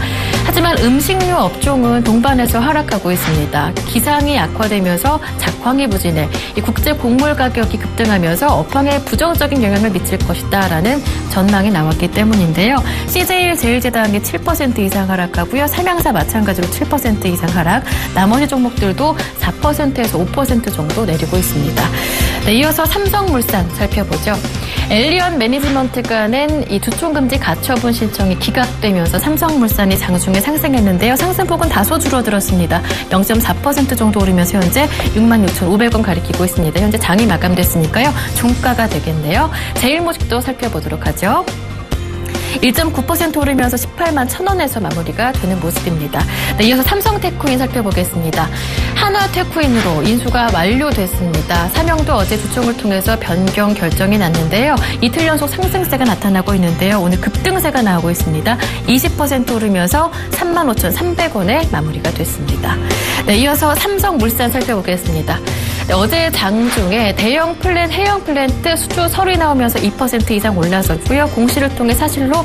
하지만 음식료 업종은 동반해서 하락하고 있습니다. 기상이 악화되면서 작황이 부진해 이 국제 곡물 가격이 급등하면서 업황에 부정적인 영향을 미칠 것이다라는 전망이 나왔기 때문인데요. CJ 제일제당이 7% 이상 하락하고요. 삼양사 마찬가지로 7% 이상 하락, 나머지 종목들도 4%에서 5% 정도 내리고 있습니다. 네, 이어서 삼성물산 살펴보죠. 엘리언 매니지먼트가 낸 이 주총금지 가처분 신청이 기각되면서 삼성물산이 장중에 상승했는데요. 상승폭은 다소 줄어들었습니다. 0.4% 정도 오르면서 현재 66,500원 가리키고 있습니다. 현재 장이 마감됐으니까요. 종가가 되겠네요. 제일모직도 살펴보도록 하죠. 1.9% 오르면서 18만 1,000원에서 마무리가 되는 모습입니다. 네, 이어서 삼성테크인 살펴보겠습니다. 한화테크인으로 인수가 완료됐습니다. 삼영도 어제 주총을 통해서 변경 결정이 났는데요. 이틀 연속 상승세가 나타나고 있는데요. 오늘 급등세가 나오고 있습니다. 20% 오르면서 35,300원에 마무리가 됐습니다. 네, 이어서 삼성물산 살펴보겠습니다. 네, 어제 장중에 대형 플랜, 해형 플랜트 수주 설이 나오면서 2% 이상 올라섰고요. 공시를 통해 사실로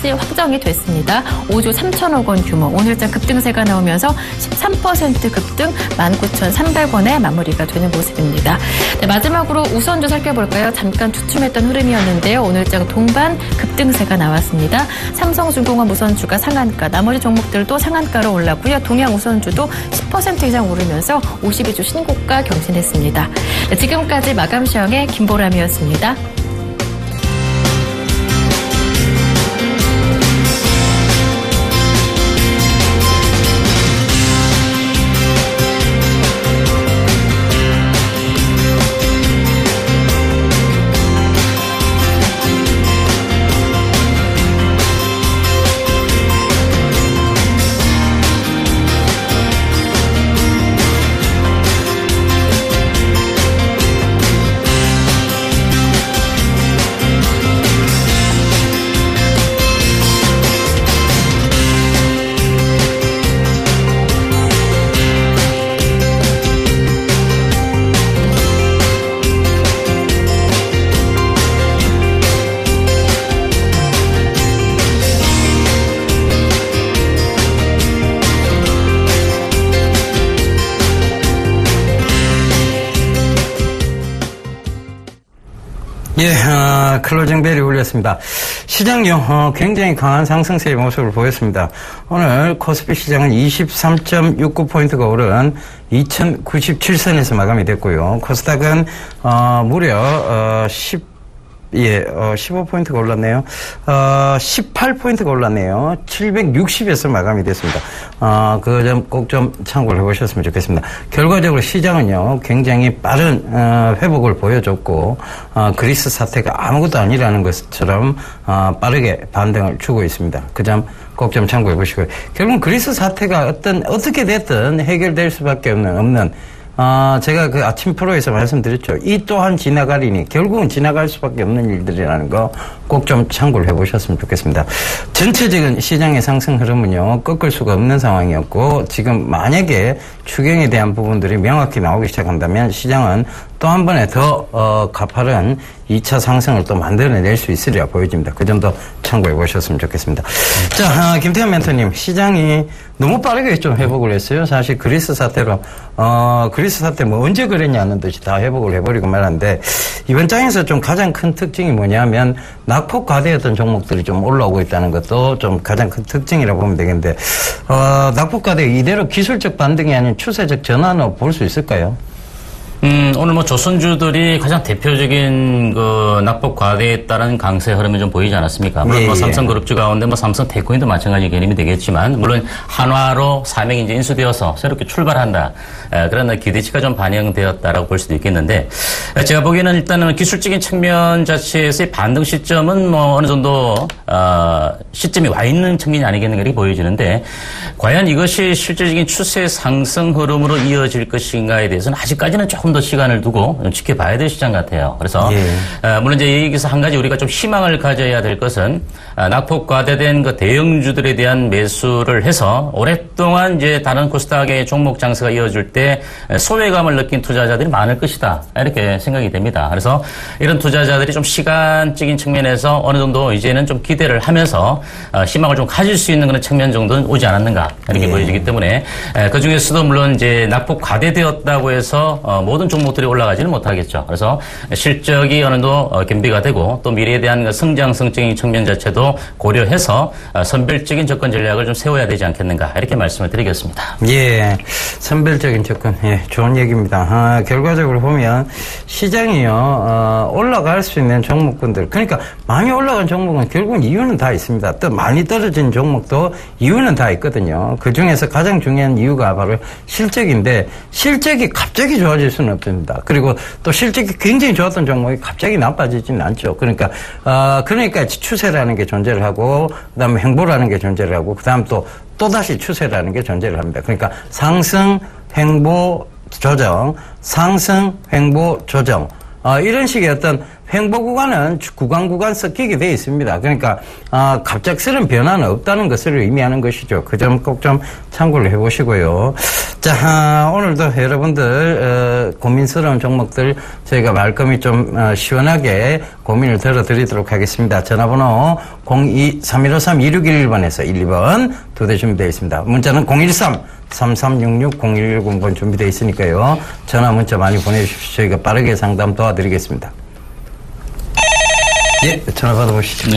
확정이 됐습니다. 5조 3천억 원 규모. 오늘장 급등세가 나오면서 13% 급등 19,300원에 마무리가 되는 모습입니다. 네, 마지막으로 우선주 살펴볼까요? 잠깐 주춤했던 흐름이었는데요. 오늘장 동반 급등세가 나왔습니다. 삼성중공업 우선주가 상한가, 나머지 종목들도 상한가로 올랐고요. 동양 우선주도 10% 이상 오르면서 52주 신고가 경신했습니다. 네, 지금까지 마감시황의 김보람이었습니다. 예, 클로징 벨이 울렸습니다. 시장요, 굉장히 강한 상승세의 모습을 보였습니다. 오늘 코스피 시장은 23.69포인트가 오른 2097선에서 마감이 됐고요. 코스닥은, 무려, 15포인트가 올랐네요. 18포인트가 올랐네요. 760에서 마감이 됐습니다. 그 점 꼭 좀 참고를 해보셨으면 좋겠습니다. 결과적으로 시장은요, 굉장히 빠른, 회복을 보여줬고, 그리스 사태가 아무것도 아니라는 것처럼, 빠르게 반등을 주고 있습니다. 그 점 꼭 좀 참고해 보시고요. 결국은 그리스 사태가 어떻게 됐든 해결될 수밖에 없는, 제가 그 아침 프로에서 말씀드렸죠. 이 또한 지나가리니 결국은 지나갈 수밖에 없는 일들이라는 거 꼭 좀 참고를 해보셨으면 좋겠습니다. 전체적인 시장의 상승 흐름은요, 꺾을 수가 없는 상황이었고, 지금 만약에 추경에 대한 부분들이 명확히 나오기 시작한다면 시장은 또 한 번에 더 가파른 2차 상승을 또 만들어낼 수 있으리라 보여집니다. 그 점도 참고해 보셨으면 좋겠습니다. 자, 김태현 멘토님, 시장이 너무 빠르게 좀 회복을 했어요. 사실 그리스 사태로 그리스 사태 뭐 언제 그랬냐는 듯이 다 회복을 해버리고 말았는데, 이번 장에서 좀 가장 큰 특징이 뭐냐면 낙폭 과대였던 종목들이 좀 올라오고 있다는 것도 좀 가장 큰 특징이라고 보면 되겠는데, 낙폭 과대 이대로 기술적 반등이 아닌 추세적 전환으로 볼 수 있을까요? 오늘 뭐 조선주들이 가장 대표적인 그 낙폭 과대에 따른 강세 흐름이 좀 보이지 않았습니까? 물론 예, 뭐 예. 삼성그룹주 가운데 뭐 삼성테크인도 마찬가지 개념이 되겠지만, 물론 한화로 사명이 이제 인수되어서 새롭게 출발한다. 그런 기대치가 좀 반영되었다라고 볼 수도 있겠는데, 제가 보기에는 일단은 기술적인 측면 자체에서의 반등 시점은 뭐 어느 정도 시점이 와 있는 측면이 아니겠는가 이렇게 보여지는데, 과연 이것이 실질적인 추세 상승 흐름으로 이어질 것인가에 대해서는 아직까지는 조금 더 시간을 두고 좀 지켜봐야 될 시장 같아요. 그래서 물론 이제 여기서 한 가지 우리가 좀 희망을 가져야 될 것은, 낙폭 과대된 그 대형주들에 대한 매수를 해서 오랫동안 이제 다른 코스닥의 종목 장세가 이어질 때 소외감을 느낀 투자자들이 많을 것이다, 이렇게 생각이 됩니다. 그래서 이런 투자자들이 좀 시간적인 측면에서 어느 정도 이제는 좀 기대를 하면서 희망을 좀 가질 수 있는 그런 측면 정도는 오지 않았는가 이렇게 보여지기 때문에, 그 중에서도 물론 이제 낙폭 과대되었다고 해서 모든 종목들이 올라가지는 못하겠죠. 그래서 실적이 어느 정도 겸비가 되고, 또 미래에 대한 성장성적인 측면 자체도 고려해서 선별적인 접근 전략을 좀 세워야 되지 않겠는가, 이렇게 말씀을 드리겠습니다. 예, 선별적인 접근, 예, 좋은 얘기입니다. 결과적으로 보면 시장이요, 올라갈 수 있는 종목군들, 그러니까 많이 올라간 종목은 결국은 이유는 다 있습니다. 또 많이 떨어진 종목도 이유는 다 있거든요. 그 중에서 가장 중요한 이유가 바로 실적인데, 실적이 갑자기 좋아질 수는 없습니다. 그리고 또 실적이 굉장히 좋았던 종목이 갑자기 나빠지지는 않죠. 그러니까 추세라는 게 존재를 하고, 그 다음에 행보라는 게 존재를 하고, 그 다음 또다시 추세라는 게 존재를 합니다. 그러니까 상승, 횡보, 조정, 상승, 횡보, 조정. 이런 식의 어떤 횡보 구간은 구간 섞이게 되어 있습니다. 그러니까 갑작스러운 변화는 없다는 것을 의미하는 것이죠. 그 점 꼭 좀 참고를 해보시고요. 자, 오늘도 여러분들 고민스러운 종목들 저희가 말끔히 좀 시원하게 고민을 들어드리도록 하겠습니다. 전화번호 02-3153-2611번에서 1, 2번 두 대 준비되어 있습니다. 문자는 013-3366-0110번 준비되어 있으니까요. 전화 문자 많이 보내주십시오. 저희가 빠르게 상담 도와드리겠습니다. 예, 전화 받아보시죠.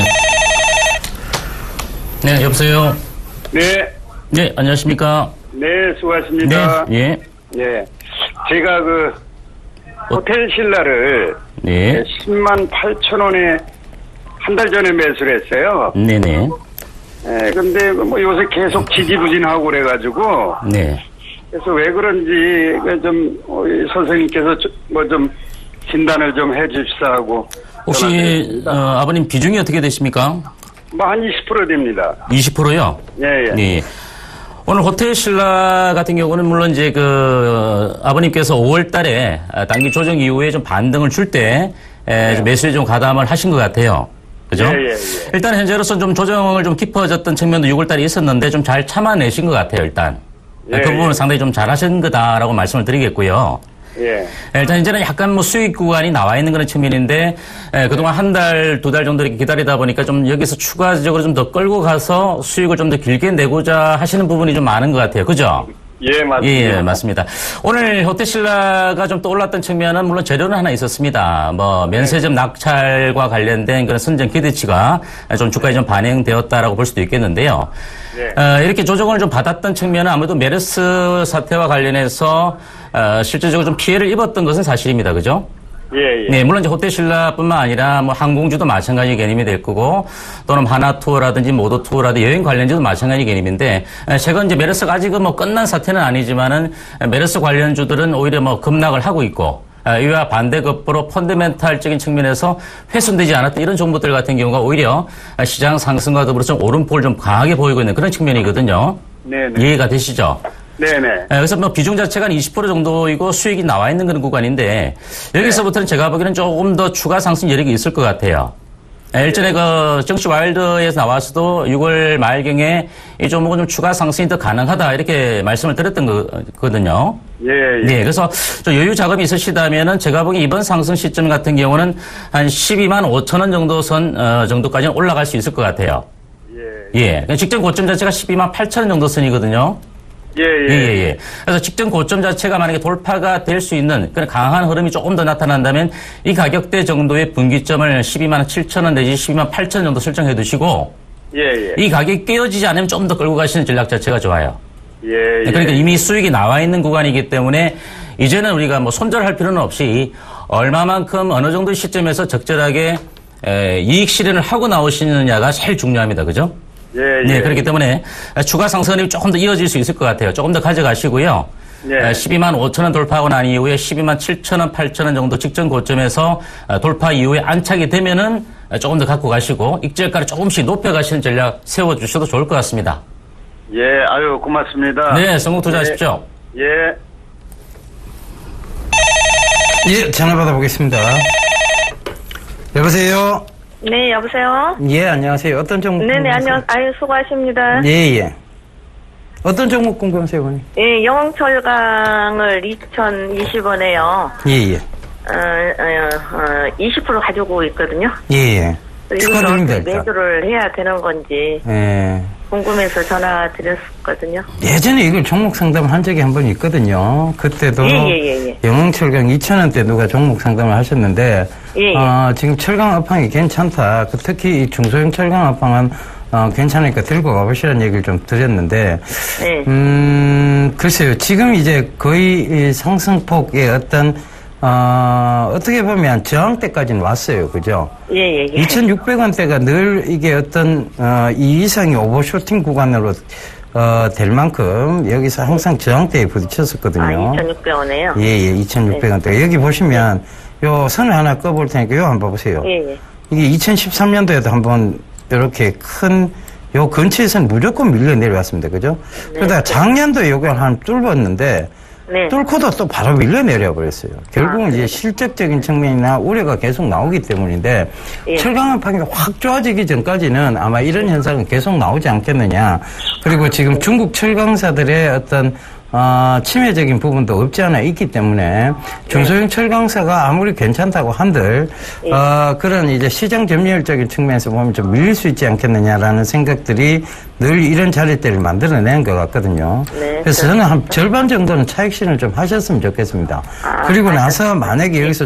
네, 여보세요. 네. 네, 안녕하십니까. 네, 수고하십니다. 네, 예. 예. 제가 그 호텔 신라를 네. 10만 8천 원에 한 달 전에 매수를 했어요. 네네. 예, 근데 뭐 요새 계속 지지부진하고 그래가지고. 네. 그래서 왜 그런지 좀 선생님께서 뭐 좀 진단을 좀 해주시사 하고. 혹시 아버님 비중이 어떻게 되십니까? 뭐 한 20% 됩니다. 20%요? 예, 예. 네. 오늘 호텔 신라 같은 경우는 물론 이제 아버님께서 5월 달에 단기 조정 이후에 좀 반등을 줄 때 매수에 좀 가담을 하신 것 같아요. 그죠? 예. 일단 현재로서는 좀 조정을 좀 깊어졌던 측면도 6월 달에 있었는데 좀 잘 참아내신 것 같아요, 일단. 예, 그 부분은 상당히 좀 잘하신 거다라고 말씀을 드리겠고요. 예. 일단 이제는 약간 뭐 수익 구간이 나와 있는 그런 측면인데, 그동안 한 달, 두 달 정도 이렇게 기다리다 보니까 좀 여기서 추가적으로 좀 더 끌고 가서 수익을 좀 더 길게 내고자 하시는 부분이 좀 많은 것 같아요. 그죠? 예, 맞습니다. 예, 맞습니다. 오늘 호텔신라가 좀 떠올랐던 측면은 물론 재료는 하나 있었습니다. 뭐 면세점 낙찰과 관련된 그런 선정 기대치가 좀 주가에 좀 반영되었다라고 볼 수도 있겠는데요. 네. 이렇게 조정을 좀 받았던 측면은 아무래도 메르스 사태와 관련해서 실질적으로 좀 피해를 입었던 것은 사실입니다. 그죠? 예, 예. 네, 물론 이제 호텔신라뿐만 아니라 뭐 항공주도 마찬가지 개념이 될 거고 또는 하나투어라든지 모도투어라든지 여행 관련주도 마찬가지 개념인데 최근 이제 메르스가 아직은 뭐 끝난 사태는 아니지만은 메르스 관련주들은 오히려 뭐 급락을 하고 있고 이와 반대급부로 펀더멘탈적인 측면에서 훼손되지 않았던 이런 종목들 같은 경우가 오히려 시장 상승과 더불어 좀 오름폭을 좀 강하게 보이고 있는 그런 측면이거든요. 네네. 이해가 되시죠? 네네. 그래서 뭐 비중 자체가 한 20% 정도이고 수익이 나와 있는 그런 구간인데 여기서부터는 제가 보기에는 조금 더 추가 상승 여력이 있을 것 같아요. 일전에 그 정치 와일드에서 나와서도 6월 말경에 이 종목은 좀 추가 상승이 더 가능하다 이렇게 말씀을 드렸던 거거든요. 예, 예. 네, 그래서 좀 여유 자금이 있으시다면은 제가 보기에 이번 상승 시점 같은 경우는 한 12만 5천 원 정도 선 정도까지는 올라갈 수 있을 것 같아요. 예. 예, 직전 고점 자체가 12만 8천 원 정도 선이거든요. 예. 그래서 직전 고점 자체가 만약에 돌파가 될 수 있는 그런 강한 흐름이 조금 더 나타난다면 이 가격대 정도의 분기점을 12만 7천 원 내지 12만 8천 원 정도 설정해 두시고 예. 이 가격이 깨어지지 않으면 좀 더 끌고 가시는 전략 자체가 좋아요. 예. 그러니까 이미 수익이 나와 있는 구간이기 때문에 이제는 우리가 뭐 손절할 필요는 없이 얼마만큼 어느 정도 시점에서 적절하게 이익 실현을 하고 나오시느냐가 제일 중요합니다. 그죠? 예. 네, 그렇기 때문에 추가 상승이 조금 더 이어질 수 있을 것 같아요. 조금 더 가져가시고요. 예. 12만 5천 원 돌파하고 난 이후에 12만 7천 원, 8천 원 정도 직전 고점에서 돌파 이후에 안착이 되면은 조금 더 갖고 가시고 익절가를 조금씩 높여가시는 전략 세워주셔도 좋을 것 같습니다. 예, 아유, 고맙습니다. 네, 성공 투자하십시오. 예. 예, 전화 받아보겠습니다. 여보세요? 네, 여보세요? 예, 안녕하세요. 어떤 종목? 네네, 아유, 수고하십니다. 예. 어떤 종목 궁금하세요, 어머니? 예, 영흥철강을 2020원에요. 예. 20% 가지고 있거든요. 예. 축하드립니다. 어떻게 매도를 해야 되는 건지 예. 궁금해서 전화 드렸었거든요. 예전에 이걸 종목 상담을 한 적이 한 번 있거든요. 그때도 예. 영흥철강 2,000원대 누가 종목 상담을 하셨는데 예. 지금 철강 업황이 괜찮다. 특히 이 중소형 철강 업황은 괜찮으니까 들고 가보시라는 얘기를 좀 드렸는데 네. 글쎄요. 지금 이제 거의 이 상승폭의 어떤 어떻게 보면 저항대까지는 왔어요. 그죠? 예. 2,600원대가 늘 이게 어떤, 이 이상의 오버쇼팅 구간으로, 될 만큼 여기서 항상 저항대에 부딪혔었거든요. 2,600원에요? 예, 2,600원대. 여기 보시면 요 선을 하나 꺼볼 테니까 요 한번 봐보세요. 예. 이게 2013년도에도 한번 이렇게 큰, 요 근처에서는 무조건 밀려 내려왔습니다. 그죠? 네. 그러다가 작년도에 요걸 한 뚫었는데, 네. 뚫고도 또 바로 밀려 내려 버렸어요. 결국은 이제 실적적인 측면이나 우려가 계속 나오기 때문인데 예. 철강업황이 확 좋아지기 전까지는 아마 이런 현상은 계속 나오지 않겠느냐. 그리고 지금 중국 철강사들의 어떤 침해적인 부분도 없지 않아 있기 때문에 중소형 철강사가 아무리 괜찮다고 한들 그런 이제 시장 점유율적인 측면에서 보면 좀 밀릴 수 있지 않겠느냐라는 생각들이 늘 이런 자리대를 만들어내는 것 같거든요. 네, 그래서 저는 한 절반 정도는 차익 실현을 좀 하셨으면 좋겠습니다. 그리고 나서 만약에 여기서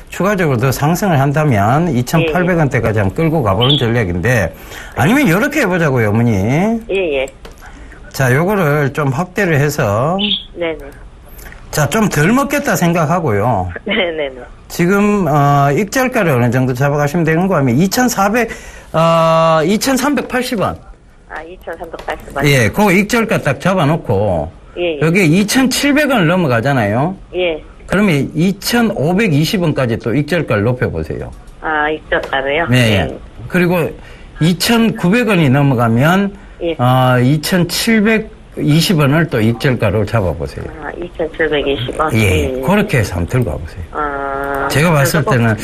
추가적으로 더 상승을 한다면 2,800원대까지 한번 끌고 가보는 전략인데 아니면 이렇게 해보자고요, 어머니. 예. 자, 요거를 좀 확대를 해서. 네네. 자, 좀 덜 먹겠다 생각하고요. 네네네. 지금, 익절가를 어느 정도 잡아가시면 되는 거 하면 2,380원. 2,380원. 예, 그 익절가 딱 잡아놓고. 예. 여기에 2,700원을 넘어가잖아요. 예. 그러면 2,520원까지 또 익절가를 높여보세요. 익절가로요? 네. 그리고 2,900원이 넘어가면 2,720원을 또 익절가로 잡아보세요. 2,720원? 예. 그렇게 해서 한번 들고 와보세요. 제가 봤을 때는,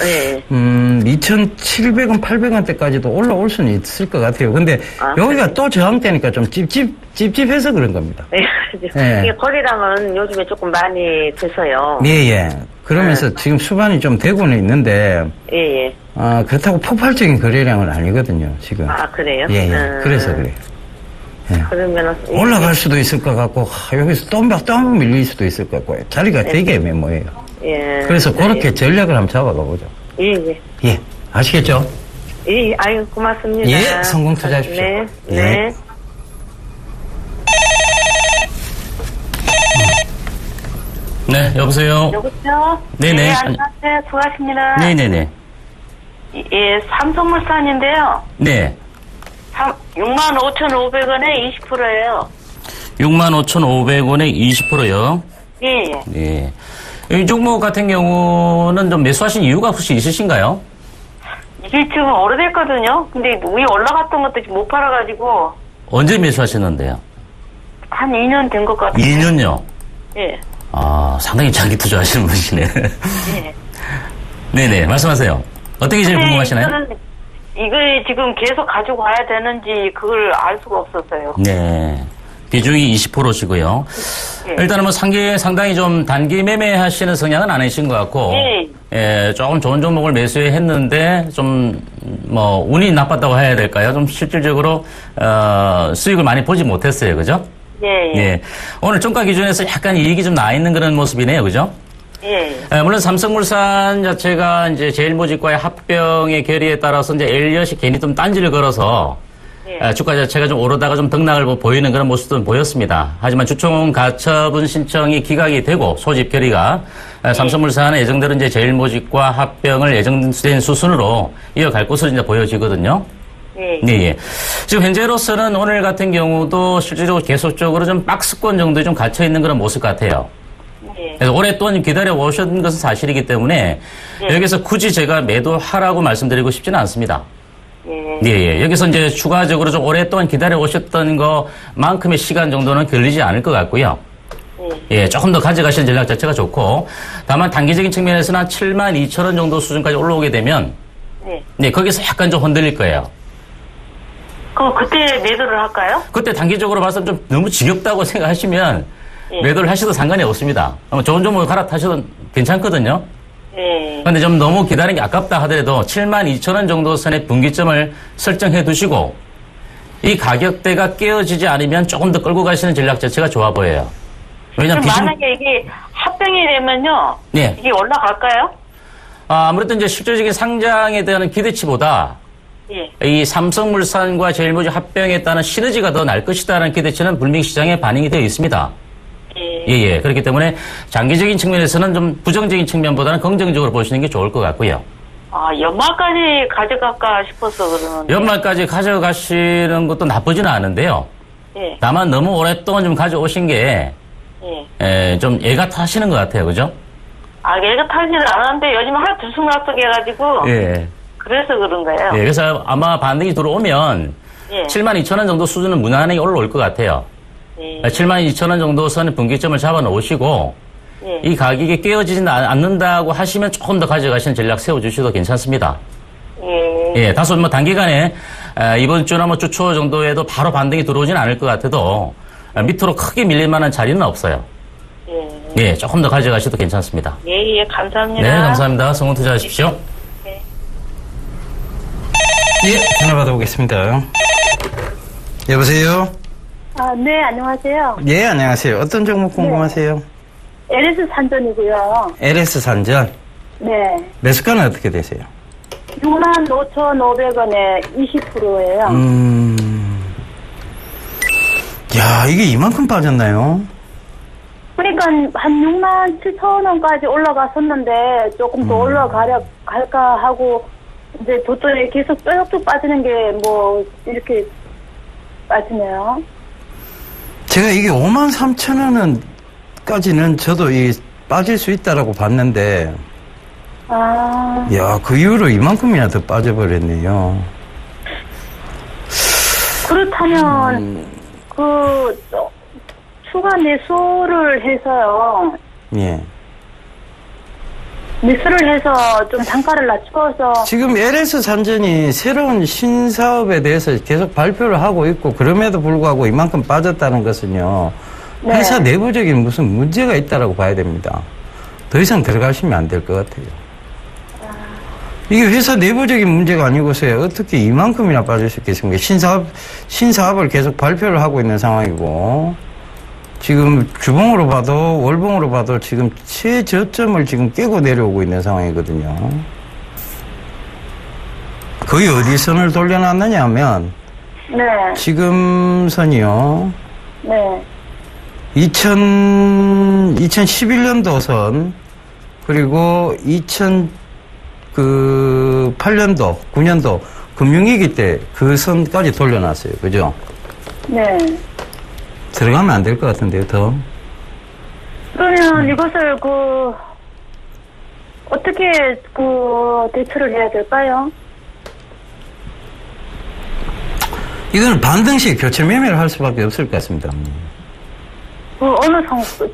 2,700원, 800원대까지도 올라올 수는 있을 것 같아요. 근데 여기가 또 저항되니까 좀 찝찝해서 그런 겁니다. 네. 이게 거래량은 요즘에 조금 많이 돼서요. 예. 그러면서 지금 수반이 좀 되고는 있는데, 예. 그렇다고 폭발적인 거래량은 아니거든요, 지금. 그래요? 예. 그래서 그래요. 예. 그러면은. 올라갈 수도 있을 것 같고, 여기서 또 밀릴 수도 있을 것 같고, 자리가 되게 애매모호해요. 예. 그래서 그렇게 전략을 한번 잡아가 보죠. 예, 예. 예. 아시겠죠? 예, 아유, 고맙습니다. 예, 성공 투자하십시오. 네, 예. 네. 네, 여보세요? 여보세요? 네네. 네, 안녕하세요. 수고하십니다. 네네네. 예, 삼성물산인데요. 네. 65,500원에 20%예요. 65,500원에 20%요. 예, 예. 예. 이 종목 같은 경우는 좀 매수하신 이유가 혹시 있으신가요? 이게 지금 오래됐거든요. 근데 위에 올라갔던 것도 지금 못 팔아가지고 언제 매수하셨는데요? 한 2년 된 것 같아요. 2년요? 예. 아, 상당히 장기 투자하시는 분이시네. 예. 네네, 말씀하세요. 어떤 게 제일 궁금하시나요? 이걸 지금 계속 가지고 와야 되는지 그걸 알 수가 없었어요. 네. 비중이 20%시고요. 예. 일단은 뭐 상당히 좀 단기 매매하시는 성향은 아니신 것 같고, 예, 조금 좋은 종목을 매수했는데 좀 뭐 운이 나빴다고 해야 될까요? 좀 실질적으로 수익을 많이 보지 못했어요, 그죠? 예, 예. 예. 오늘 종가 기준에서 약간 이익이 좀 나 있는 그런 모습이네요, 그죠? 예. 물론 삼성물산 자체가 이제 제일모직과의 합병의 결의에 따라서 이제 엘리엇이 괜히 좀 딴지를 걸어서 예. 주가 자체가 좀 오르다가 좀 등락을 보이는 그런 모습도 보였습니다. 하지만 주총 가처분 신청이 기각이 되고 소집 결의가 삼성물산은 예정대로 이제 제일모직과 합병을 예정된 수순으로 이어갈 것으로 이제 보여지거든요. 예. 네, 예. 지금 현재로서는 오늘 같은 경우도 실질적으로 계속적으로 좀 박스권 정도에 좀 갇혀 있는 그런 모습 같아요. 예. 그래서 오랫동안 기다려 오셨던 것은 사실이기 때문에 여기서 굳이 제가 매도하라고 말씀드리고 싶지는 않습니다. 예, 예. 여기서 이제 추가적으로 좀 오랫동안 기다려 오셨던 것만큼의 시간 정도는 걸리지 않을 것 같고요. 예, 조금 더 가져가시는 전략 자체가 좋고, 다만 단기적인 측면에서는 한 72,000원 정도 수준까지 올라오게 되면, 네, 거기서 약간 좀 흔들릴 거예요. 그때 매도를 할까요? 그때 단기적으로 봐서 좀 너무 지겹다고 생각하시면 매도를 하셔도 상관이 없습니다. 좋은 종목을 갈아타셔도 괜찮거든요. 예. 근데 좀 너무 기다리는 게 아깝다 하더라도 72,000원 정도 선의 분기점을 설정해 두시고 이 가격대가 깨어지지 않으면 조금 더 끌고 가시는 전략 자체가 좋아 보여요. 왜냐면 만약에 이게 합병이 되면요. 네. 이게 올라갈까요? 아무래도 이제 실질적인 상장에 대한 기대치보다 예. 이 삼성물산과 제일모직 합병에 따른 시너지가 더 날 것이다라는 기대치는 분명히 시장에 반영이 되어 있습니다. 예. 그렇기 때문에 장기적인 측면에서는 좀 부정적인 측면보다는 긍정적으로 보시는 게 좋을 것 같고요. 아, 연말까지 가져갈까 싶어서 그러는데. 연말까지 가져가시는 것도 나쁘지는 않은데요. 예. 다만 너무 오랫동안 좀 가져오신 게, 좀 애가 타시는 것 같아요. 그죠? 아, 얘가 타지는 않았는데 요즘 하루 들쑥날쑥 해가지고. 예. 그래서 그런 거예요. 예. 그래서 아마 반등이 들어오면 72,000원 정도 수준은 무난하게 올라올 것 같아요. 72,000원 정도 선의 분기점을 잡아 놓으시고 이 가격이 깨어지지 않는다고 하시면 조금 더 가져가시는 전략 세워주셔도 괜찮습니다. 예, 다소 뭐 단기간에 이번 주나 뭐 주 초 정도에도 바로 반등이 들어오지는 않을 것 같아도 밑으로 크게 밀릴 만한 자리는 없어요. 예, 조금 더 가져가셔도 괜찮습니다. 예, 감사합니다. 네, 감사합니다. 성공 투자하십시오. 네. 예, 전화 받아보겠습니다. 여보세요? 아, 네, 안녕하세요. 예, 안녕하세요. 어떤 종목 궁금하세요? LS 산전이고요. LS 산전? 네. 매수가는 어떻게 되세요? 65,500원에 20%예요. 야, 이게 이만큼 빠졌나요? 그러니까 한 67,000원까지 올라갔었는데 조금 더 올라갈까 하고 이제 도토리 계속 쭉 빠지는 게 뭐 이렇게 빠지네요. 제가 이게 53,000원까지는 저도 이 빠질 수 있다라고 봤는데, 아. 야, 그 이후로 이만큼이나 더 빠져버렸네요. 그렇다면 추가 매수를 해서요. 예. 매수를 해서 좀 단가를 낮춰서. 지금 LS 산전이 새로운 신사업에 대해서 계속 발표를 하고 있고, 그럼에도 불구하고 이만큼 빠졌다는 것은요, 회사 내부적인 무슨 문제가 있다라고 봐야 됩니다. 더 이상 들어가시면 안 될 것 같아요. 이게 회사 내부적인 문제가 아니고서야 어떻게 이만큼이나 빠질 수 있겠습니까? 신사업을 계속 발표를 하고 있는 상황이고, 지금 주봉으로 봐도, 월봉으로 봐도 지금 최저점을 지금 깨고 내려오고 있는 상황이거든요. 거의 어디 선을 돌려놨느냐 하면, 네. 지금 선이요. 네. 2011년도 선, 그리고 8년도, 9년도 금융위기 때 그 선까지 돌려놨어요. 그죠? 네. 들어가면 안 될 것 같은데요, 더. 그러면 이것을 어떻게 대처를 해야 될까요? 이거는 반등식 교체 매매를 할 수밖에 없을 것 같습니다.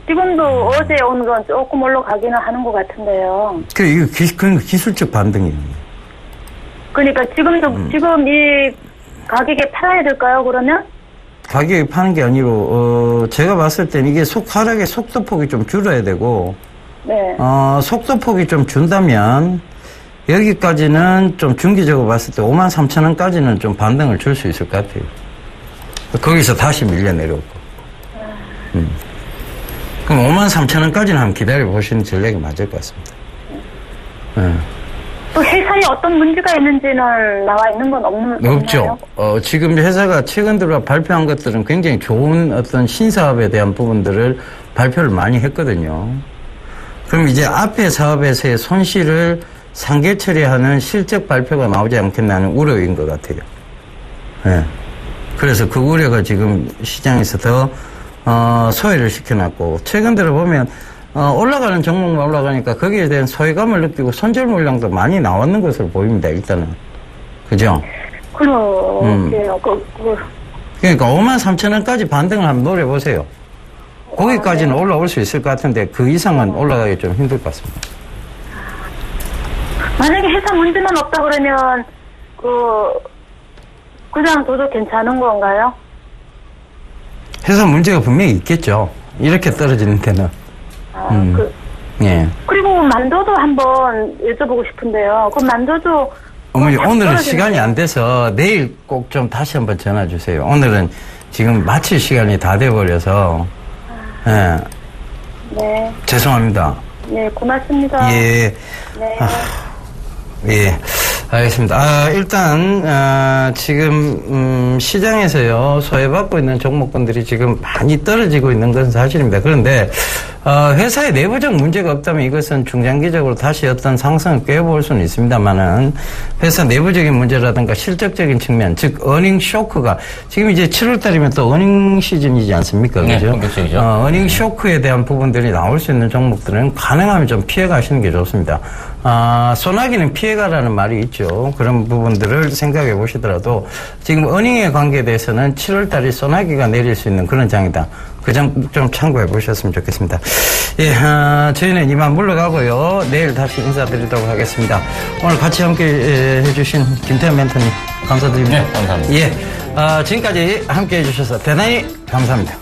지금도 어제 오는 건 조금 올라가기는 하는 것 같은데요. 이거 기술적 반등이에요. 그러니까 지금 이 가격에 팔아야 될까요, 그러면? 가격에 파는 게 아니고, 제가 봤을 땐 이게 하락의 속도폭이 좀 줄어야 되고, 네. 속도폭이 좀 준다면, 여기까지는 좀 중기적으로 봤을 때 53,000원까지는 좀 반등을 줄 수 있을 것 같아요. 거기서 다시 밀려 내려오고. 그럼 53,000원까지는 한번 기다려 보시는 전략이 맞을 것 같습니다. 또 회사에 어떤 문제가 있는지는 나와 있는 건 없죠. 지금 회사가 최근 들어 발표한 것들은 굉장히 좋은 어떤 신사업에 대한 부분들을 발표를 많이 했거든요. 그럼 이제 앞에 사업에서의 손실을 상계 처리하는 실적 발표가 나오지 않겠나는 우려인 것 같아요. 네. 그래서 그 우려가 지금 시장에서 더 소외를 시켜놨고, 최근 들어 보면 올라가는 종목만 올라가니까 거기에 대한 소외감을 느끼고 손절 물량도 많이 나왔는 것으로 보입니다. 일단은. 그죠? 그래요. 그러니까 53,000원까지 반등을 한번 노려보세요. 거기까지는 올라올 수 있을 것 같은데 그 이상은 올라가기 좀 힘들 것 같습니다. 만약에 회사 문제만 없다 그러면 그냥 둬도 괜찮은 건가요? 회사 문제가 분명히 있겠죠. 이렇게 떨어지는 데는. 예. 그리고 만도도 한번 여쭤보고 싶은데요. 그 만도도 어머니, 오늘은 시간이 안 돼서 내일 꼭 좀 다시 한번 전화 주세요. 오늘은 지금 마칠 시간이 다 돼버려서. 예. 네. 죄송합니다. 네, 고맙습니다. 예. 네. 예. 알겠습니다. 일단, 지금, 시장에서요, 소외받고 있는 종목군들이 지금 많이 떨어지고 있는 것은 사실입니다. 그런데, 회사에 내부적 문제가 없다면 이것은 중장기적으로 다시 어떤 상승을 꾀볼 수는 있습니다만은, 회사 내부적인 문제라든가 실적적인 측면, 즉, 어닝 쇼크가, 지금 이제 7월달이면 또 어닝 시즌이지 않습니까? 그죠? 본격적이죠. 어닝 쇼크에 대한 부분들이 나올 수 있는 종목들은 가능하면 좀 피해 가시는 게 좋습니다. 소나기는 피해가라는 말이 있죠. 그런 부분들을 생각해 보시더라도 지금 어닝에 관계에 대해서는 7월 달에 소나기가 내릴 수 있는 그런 장이다. 그 점 좀 참고해 보셨으면 좋겠습니다. 예, 저희는 이만 물러가고요. 내일 다시 인사드리도록 하겠습니다. 오늘 같이 함께 해주신 김태현 멘토님 감사드립니다. 네, 감사합니다. 예, 지금까지 함께 해주셔서 대단히 감사합니다.